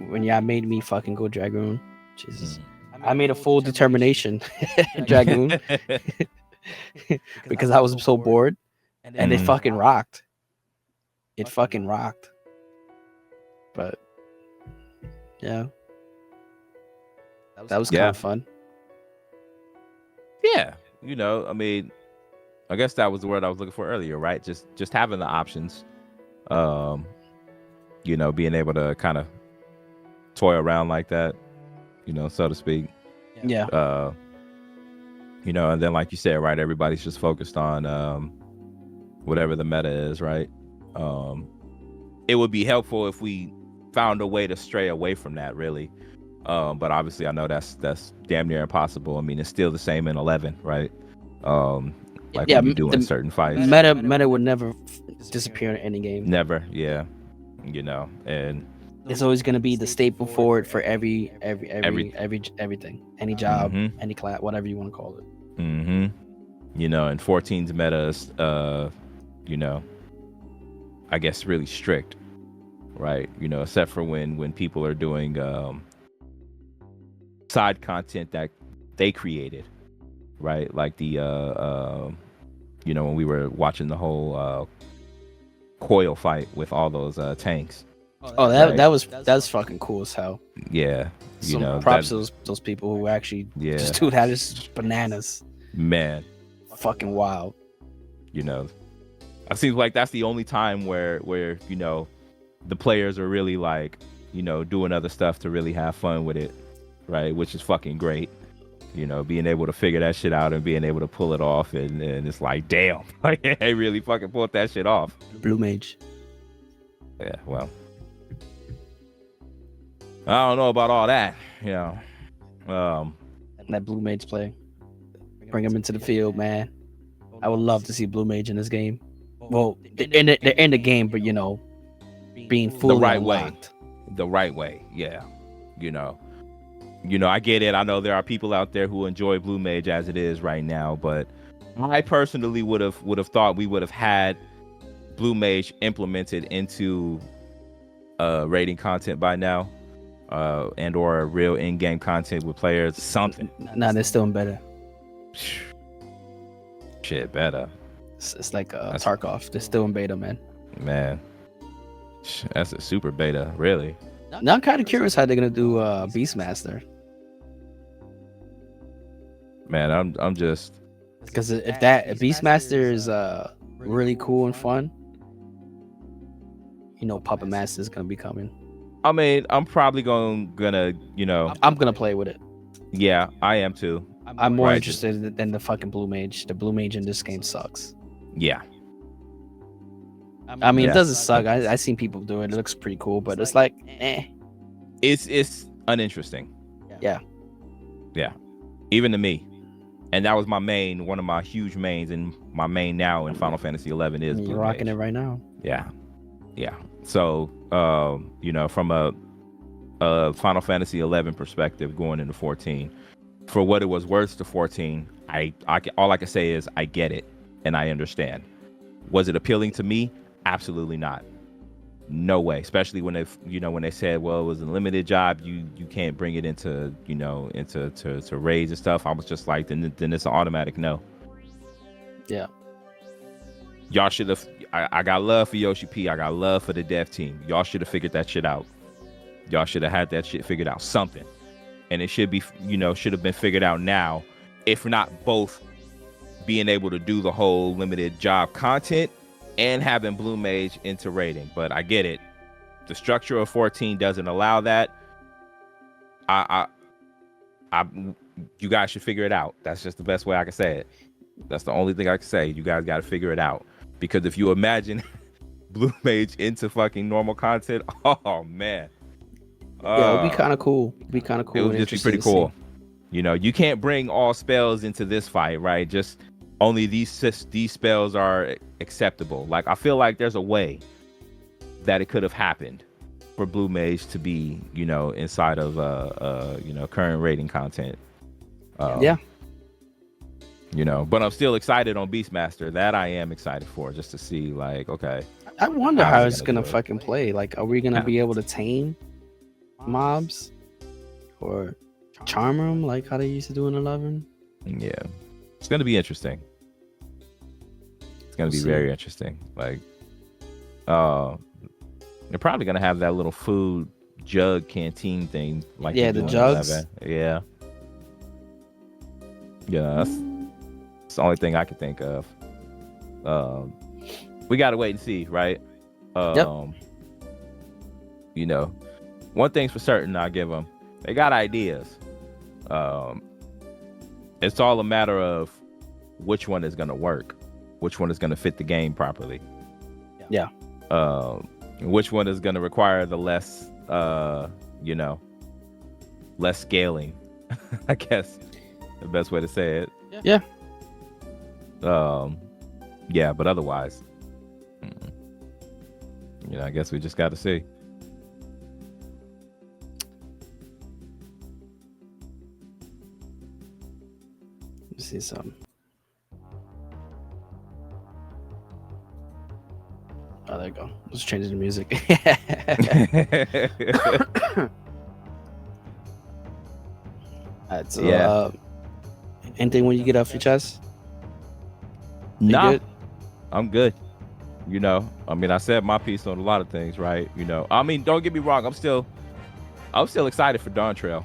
when y'all made me fucking go Dragoon. Jesus. I made a full Mm-hmm. determination Dragoon because I was so bored, and it fucking rocked. It fucking rocked. But yeah, that was kind of fun. Yeah, I mean, I guess that was the word I was looking for earlier, right? Just having the options, being able to kind of toy around like that, so to speak. Yeah. And then like you said, right, everybody's just focused on whatever the meta is, right? It would be helpful if we found a way to stray away from that, really. But obviously I know that's damn near impossible. I mean, it's still the same in 11, right? When you're doing certain fights. Meta would never disappear in any game. Never, yeah. And it's always going to be the staple for it for everything, any job, any class, whatever you want to call it. And 14's meta is, I guess really strict, right? Except for when people are doing side content that they created, right? Like the when we were watching the whole coil fight with all those tanks. Oh, that was fucking cool as hell. Yeah, props to those people who actually just do that. Is bananas, man. Fucking wild. It seems like that's the only time where the players are really like doing other stuff to really have fun with it, right? Which is fucking great. Being able to figure that shit out and being able to pull it off, and it's like, damn, like they really fucking pulled that shit off. Blue mage. Yeah, well, I don't know about all that, that blue mage play. Bring him into the field, man. I would love to see blue mage in this game. Well, they're in the game, but being fully the right unlocked. way. The right way, yeah. I get it. I know there are people out there who enjoy blue mage as it is right now, but I personally would have thought we would have had blue mage implemented into raiding content by now, and or real in-game content with players. Something. Nah, they're still in beta. Shit, beta. It's like Tarkov. They're still in beta, man. Man, that's a super beta, really. Now I'm kind of curious how they're gonna do Beastmaster. Man, I'm just Because if Beastmaster is really cool and fun, you know, Puppet Master is gonna be coming. I mean, I'm probably gonna, you know, I'm gonna play with it. yeah, I am too. I'm more interested than the fucking Blue Mage. The Blue Mage in this game sucks. Yeah. I mean, it doesn't suck. I seen people do it. It looks pretty cool, but it's like, eh. It's uninteresting. Yeah. Yeah. Even to me. And that was my main, one of my huge mains, and my main now in Final Fantasy 11 is Blue You're rocking Mage. it right now. Yeah. Yeah. So, you know, from a Final Fantasy 11 perspective going into 14, for what it was worth to 14, all I can say is I get it and I understand. Was it appealing to me? Absolutely not. No way. Especially when they said, well, it was a limited job, you can't bring it into, you know, into raids and stuff. I was just like, then it's an automatic no. Yeah. Y'all should have. I got love for Yoshi P. I got love for the dev team. Y'all should have figured that shit out. Y'all should have had that shit figured out. Something. And it should be, you know, should have been figured out now. If not both, being able to do the whole limited job content and having Blue Mage into raiding. But I get it. The structure of 14 doesn't allow that. You guys should figure it out. That's just the best way I can say it. That's the only thing I can say. You guys got to figure it out. Because if you imagine Blue Mage into fucking normal content, oh man. Yeah, it would be kind of cool. It'd be kind of cool. It would just be pretty cool. You know, you can't bring all spells into this fight, right? Just only these spells are acceptable. Like, I feel like there's a way that it could have happened for Blue Mage to be, you know, inside of you know, current rating content. Yeah. You know, but I'm still excited on Beastmaster. That I am excited for, just to see, like, okay. I wonder how it's gonna fucking play. Like, are we gonna be able to tame mobs or charm them like how they used to do in 11? Yeah, it's gonna be interesting. It's gonna be very interesting. Like, they're probably gonna have that little food jug canteen thing, like, yeah, the jugs. Yeah, that's the only thing I can think of. We gotta wait and see, right? Yep. You know, one thing's for certain, I'll give them. They got ideas. It's all a matter of which one is gonna work, which one is gonna fit the game properly. Yeah. Which one is gonna require the less, you know, less scaling. I guess the best way to say it. Yeah. Yeah, but otherwise, you know, I guess we just got to see. Let's see something. Oh, there you go. Let's change the music. Alright, so Yeah. Anything when you get off your chest? Nah, good? I'm good. You know, I mean, I said my piece on a lot of things, right? You know, I mean, don't get me wrong. I'm still excited for Dawntrail.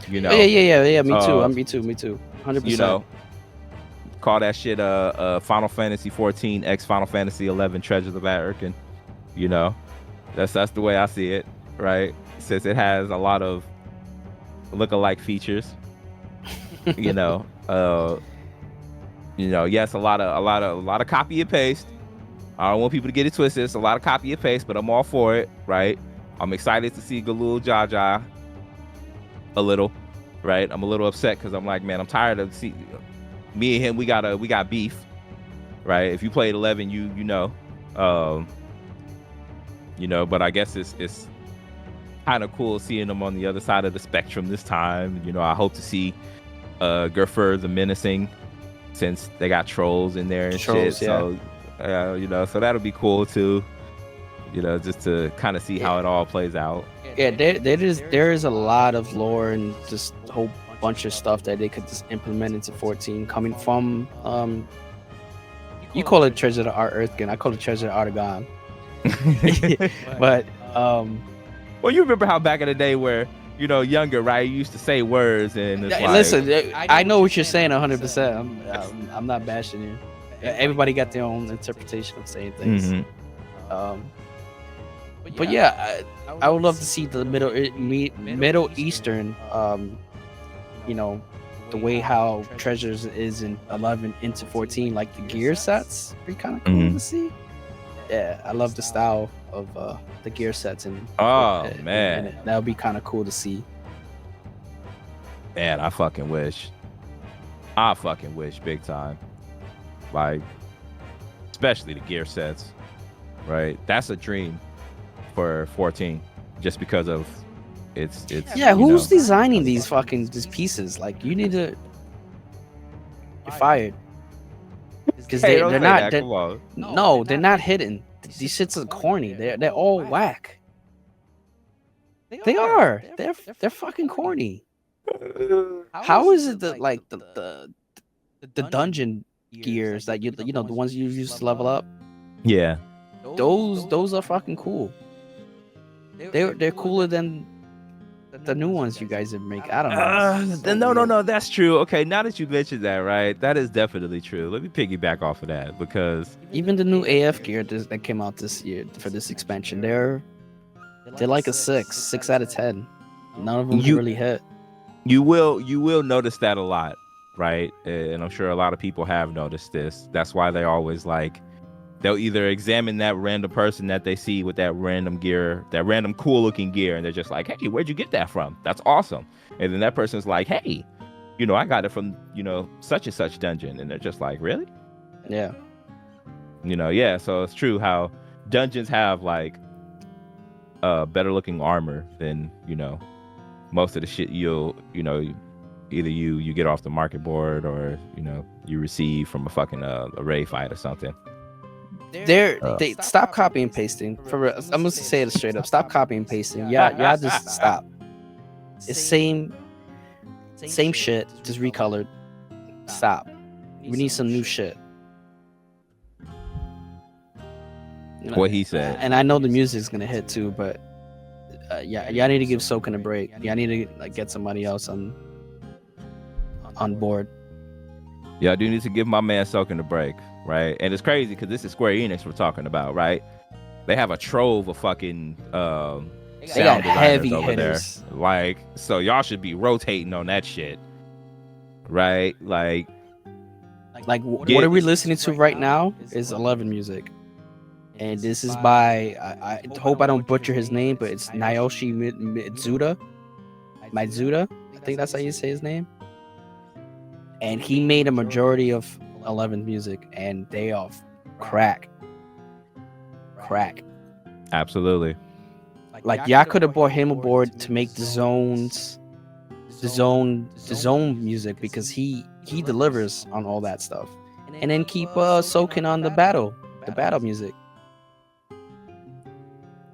You know, yeah. Me too. Me too. 100%. You know, call that shit Final Fantasy 14 X Final Fantasy 11 Treasures of Aerkin. You know, that's the way I see it, right? Since it has a lot of look-alike features. You know, yes, a lot of copy and paste. I don't want people to get it twisted. It's a lot of copy and paste, but I'm all for it, right? I'm excited to see Galul Jaja a little, right? I'm a little upset because I'm like, man, I'm tired of me and him. We got beef, right? If you played 11, you know, but I guess it's kind of cool seeing them on the other side of the spectrum this time. You know, I hope to see Gerfer the Menacing, since they got trolls in there and shit. Yeah. So, you know, so that'll be cool too. You know, just to kind of see how it all plays out. Yeah, there is a lot of lore and just a whole bunch of stuff that they could just implement into 14 coming from you call it Treasure of Art Earthkin, I call it Treasure of Artagon. But well, you remember how back in the day where younger, right? You used to say words and it's like, listen, I know what you're saying 100%. I'm not bashing you. Everybody got their own interpretation of saying things. But yeah, I would love to see the Middle Eastern, the way how Treasures is in 11 into 14, like the gear sets, be kind of cool to see. Yeah, I love the style of the gear sets and man, that would be kind of cool to see. Man, I fucking wish big time. Like, especially the gear sets, right? That's a dream for 14, just because of it's yeah. Who's designing these pieces? Like, you need to. You're fired. Because they're not. No, they're not hidden. These shits are corny. They're all whack. They are. They're fucking corny. How is it that like the dungeon gears that the ones you use to level up? Yeah. Those are fucking cool. They're cooler than the new ones you guys make. I don't know. No, that's true. Okay, now that you mentioned that, right, that is definitely true. Let me piggyback off of that, because even the new AF gear that came out this year for this expansion, they're like a 6 out of 10. None of them really hit. You will notice that a lot, right? And I'm sure a lot of people have noticed this. That's why they always they'll either examine that random person that they see with that random gear, that random cool looking gear, and they're just like, hey, where'd you get that from? That's awesome. And then that person's like, hey, I got it from, such and such dungeon. And they're just like, really? Yeah. Yeah. So it's true how dungeons have better looking armor than, most of the shit either you get off the market board or, you receive from a fucking array fight or something. They stop copying and pasting. I'm gonna say it straight up. Stop copying and pasting. Yeah, just stop. It's same shit, just recolored. Stop. We need some new shit. What he said. And I know the music's gonna hit too, but y'all need to give Soken a break. Y'all need to get somebody else on board. Yeah, I do need to give my man Soken a break, right? And it's crazy because this is Square Enix we're talking about, right? They have a trove of fucking sound designers heavy over hitters there. So y'all should be rotating on that shit, right? What are we listening to right now is 11 music, and this is by I hope I don't butcher his name, but it's Naoshi Mitsuda. I think that's how you say his name. And he made a majority of 11 music, and they are crack. Absolutely. Like, y'all could have brought him aboard to make the zone music, because he delivers on all that stuff, and then keep Soken on the battle music.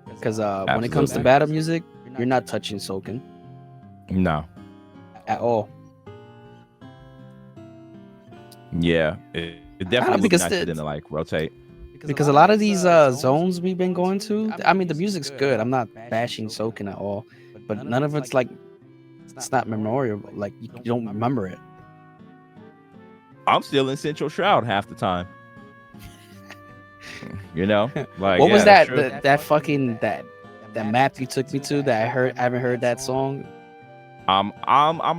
Because when it comes to battle music, you're not touching Soken. No. At all. Yeah, it definitely would be nice for them to rotate. Because a lot of these zones we've been going to, I mean, the music's good. I'm not bashing Soken at all, but none of it's it's not memorable. Like, you don't remember it. I'm still in Central Shroud half the time. What was that? That fucking that map you took me to that I haven't heard that song. I'm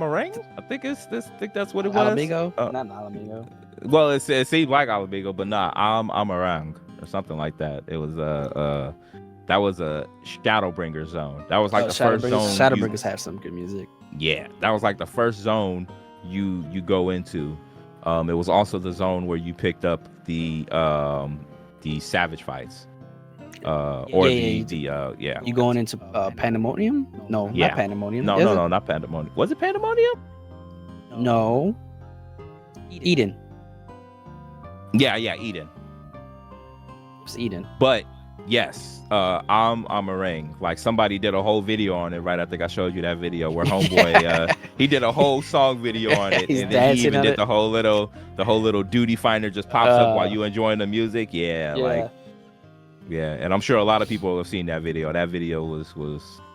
a ring. I think that's what it was. Alamigo? Not Alamigo. Well, it seemed like Alamigo, but not. I'm a ring or something like that. It was that was a Shadowbringer zone. That was the first zone. Shadowbringers have some good music. Yeah, that was the first zone you go into. It was also the zone where you picked up the Savage fights. You going into Pandemonium? No, not Pandemonium. No, not Pandemonium. Was it Pandemonium? No. Eden. Yeah, Eden. It's Eden. But yes, I'm a ring. Somebody did a whole video on it, right? I think I showed you that video where homeboy he did a whole song video on it, and then he even did the whole little duty finder just pops up while you enjoying the music. Yeah. Yeah, and I'm sure a lot of people have seen that video. That video was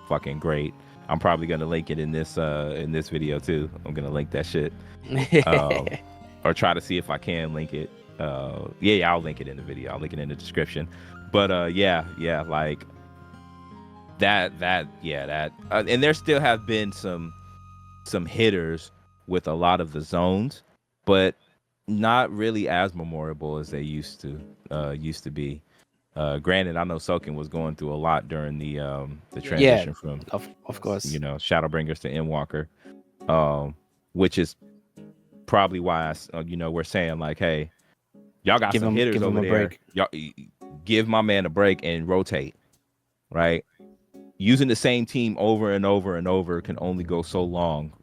fucking great. I'm probably gonna link it in this video too. I'm gonna link that shit, or try to see if I can link it. Yeah, I'll link it in the video. I'll link it in the description. But yeah, like that, and there still have been some hitters with a lot of the zones, but not really as memorable as they used to be. Granted, I know Soken was going through a lot during the transition from of course, Shadowbringers to Endwalker, which is probably why we're saying like, hey, y'all got some hitters over there. Y'all give my man a break and rotate, right? Using the same team over and over and over can only go so long,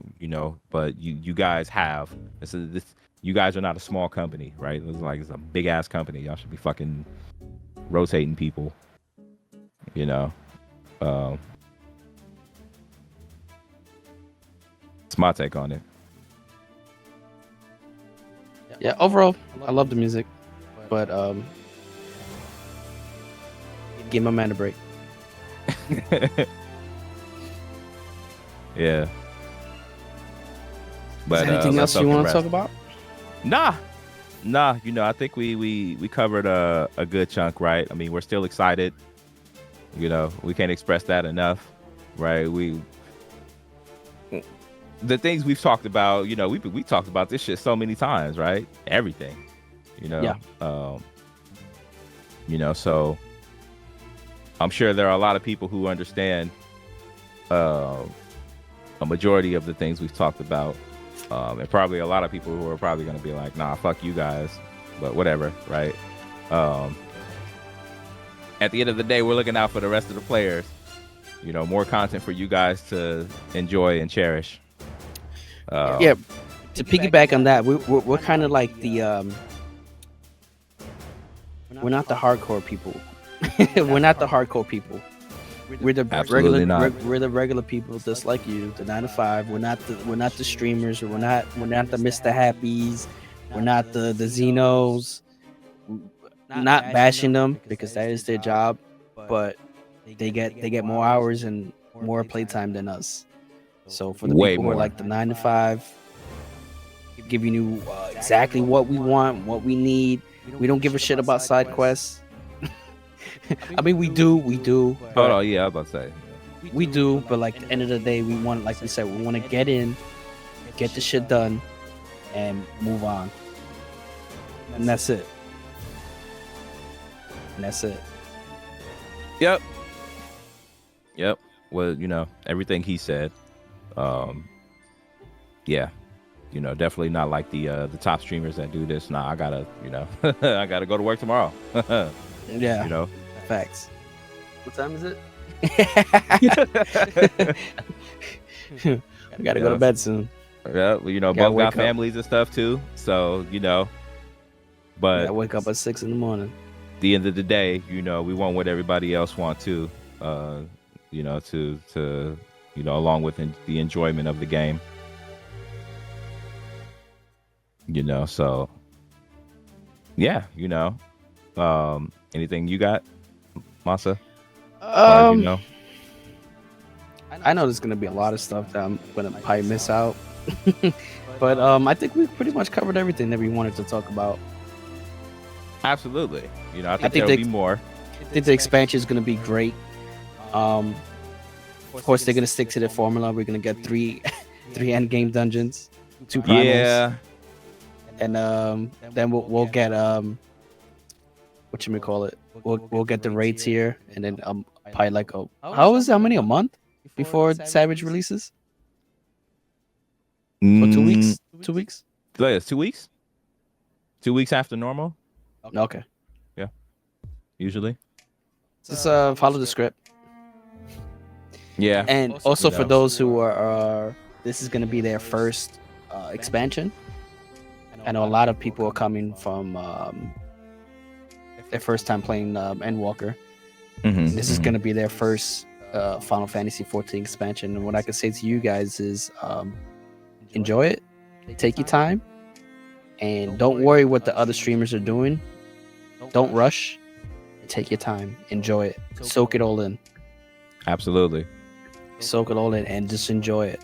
but you guys have you guys are not a small company, right? It's a big ass company. Y'all should be fucking rotating people, it's my take on it. Yeah, overall I love the music, but give my man a break. Yeah, but anything else you want to talk about? Nah, I think we covered a good chunk, right? I mean, we're still excited. We can't express that enough, right? The things we've talked about, we talked about this shit so many times, right? Everything, Yeah. So I'm sure there are a lot of people who understand a majority of the things we've talked about. And probably a lot of people who are probably going to be like, nah, fuck you guys, but whatever, right? At the end of the day, we're looking out for the rest of the players. More content for you guys to enjoy and cherish. Yeah, to piggyback on that, we're kind of like the we're not the hardcore people. We're not the hardcore people. We're the we're the regular people, just like you, the 9 to 5. We're not the streamers, or we're not the Mr. Happies. We're not the Xenos. Not bashing them, because that is their job, but they get more hours and more playtime than us. So for the people who are like the 9 to 5, giving you exactly what we want, what we need. We don't give a shit about side quests. I mean, we do. Oh yeah, I was about to say. We do, but like at the end of the day, we want, like we said, we want to get in, get the shit done, and move on. And that's it. Yep. Well, everything he said. Yeah. Definitely not like the top streamers that do this. Nah, I gotta, I gotta go to work tomorrow. Yeah. Facts. What time is it? We gotta go to bed soon. Yeah, both got families and stuff too. So, but I wake up at 6 a.m. At the end of the day, we want what everybody else want too. To along with the enjoyment of the game. So yeah, anything you got, Masa? I know there's gonna be a lot of stuff that I'm gonna probably miss out. But I think we pretty much covered everything that we wanted to talk about. Absolutely. I think there'll be more. I think the expansion is gonna be great. Of course, they're gonna stick to the formula. We're gonna get three end game dungeons, 2 primals. Yeah. And then we'll get whatchamacallit, we'll get the raids here, and then probably like how many a month before Savage releases? For 2 weeks? 2 weeks? Yeah, it's 2 weeks. 2 weeks after normal. Okay. Yeah. Usually. Just follow the script. Yeah. And also for those who are this is gonna be their first expansion. I know a lot of people are coming from their first time playing Endwalker. This is going to be their first Final Fantasy 14 expansion. And what I can say to you guys is enjoy it, take your time, and don't worry what the other streamers are doing. Don't rush. Take your time, enjoy it, soak it all in, Absolutely. soak it all in, and just enjoy it.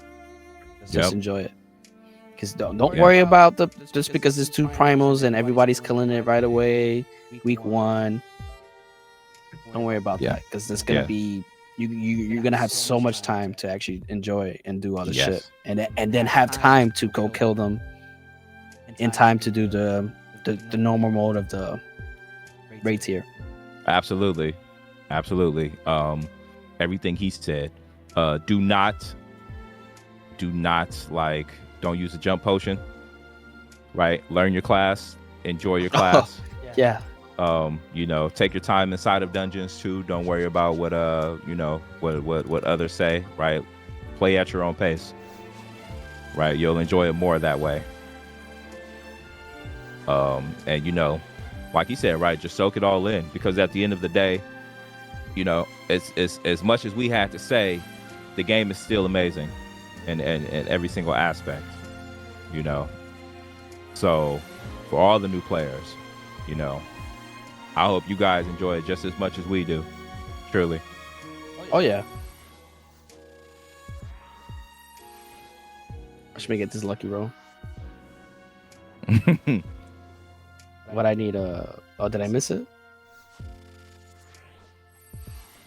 Just Yep. enjoy it. Because don't Yeah. worry about the just because there's 2 primals and everybody's killing it right away. Week 1. Don't worry about Yeah. that because there's gonna Yeah. be you're gonna have so much time to actually enjoy and do other shit, Yes. and then have time to go kill them in time to do the normal mode of the raid tier. Absolutely. Absolutely. Everything he said. Do not like, don't use a jump potion. Right? Learn your class. Enjoy your class. Yeah. You know, take your time inside of dungeons too. Don't worry about what you know, what others say, right? Play at your own pace. Right? You'll enjoy it more that way. And you know, like he said, right, just soak it all in, because at the end of the day, you know, it's as much as we had to say, the game is still amazing in every single aspect, you know. So for all the new players, you know, I hope you guys enjoy it just as much as we do. Truly. Oh yeah. I should make it this lucky roll. What I need oh, did I miss it?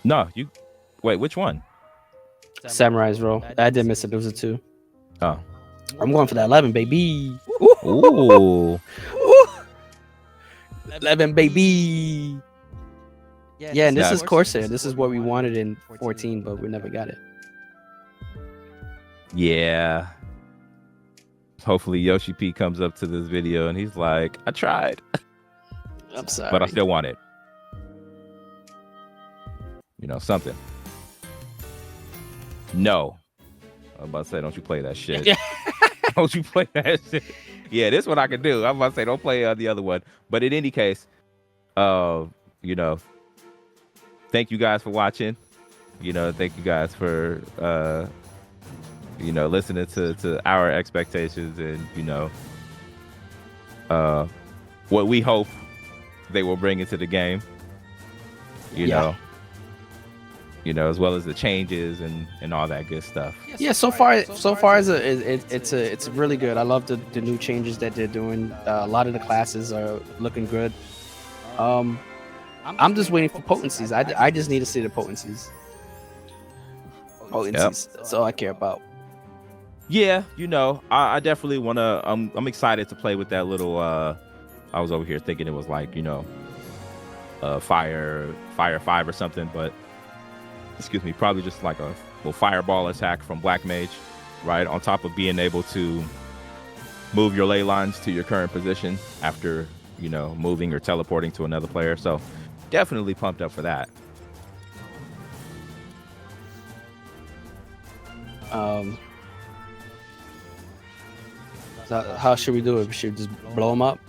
No, you wait, which one? Samurai's roll. I did miss it. There was a 2. Oh. I'm going for that 11, baby. Ooh. 11, baby. Yeah, and this Yeah. is Corsair. This is what we wanted in 14, but we never got it. Yeah. Hopefully Yoshi P comes up to this video and he's like, I tried, I'm sorry. but I still want it. You know, something. No. I'm about to say, don't you play that shit. Don't you play that shit. Yeah, this one I can do. I'm about to say, don't play the other one. But in any case, you know, thank you guys for watching. You know, thank you guys for you know, listening to our expectations and, you know, what we hope they will bring into the game. You know, as well as the changes and all that good stuff. Yeah, so far it's really good. I love the new changes that they're doing. A lot of the classes are looking good. I'm just waiting for potencies. I just need to see the potencies. That's all I care about. Yeah, you know, I definitely want to. I'm excited to play with that little. I was over here thinking it was like, you know, fire 5 or something, but excuse me, probably just like a little fireball attack from Black Mage, right? On top of being able to move your ley lines to your current position after, you know, moving or teleporting to another player. So definitely pumped up for that. So how should we do it? Should we just blow him up?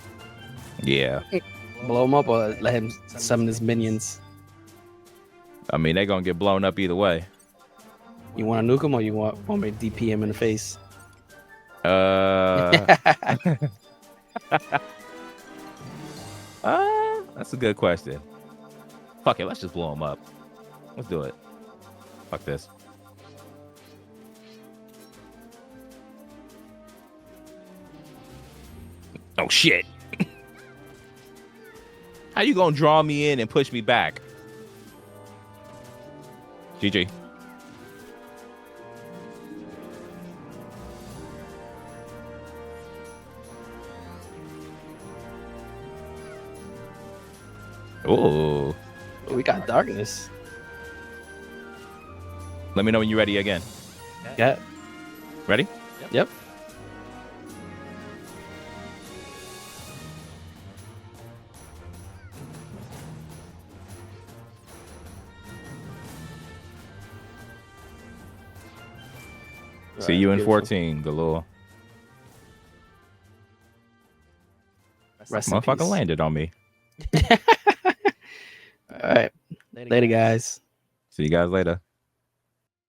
Yeah. Blow him up or let him summon his minions? I mean, they're going to get blown up either way. You want to nuke him or you want me to DP him in the face? That's a good question. Fuck it, let's just blow him up. Let's do it. Fuck this. Oh shit. How you gonna draw me in and push me back? GG. Oh, We got darkness. let me know when you're ready again. Yeah. Ready? Yep. See you in 14, galore. Rest in Motherfucker peace. landed on me. All right. Later, guys. See you guys later.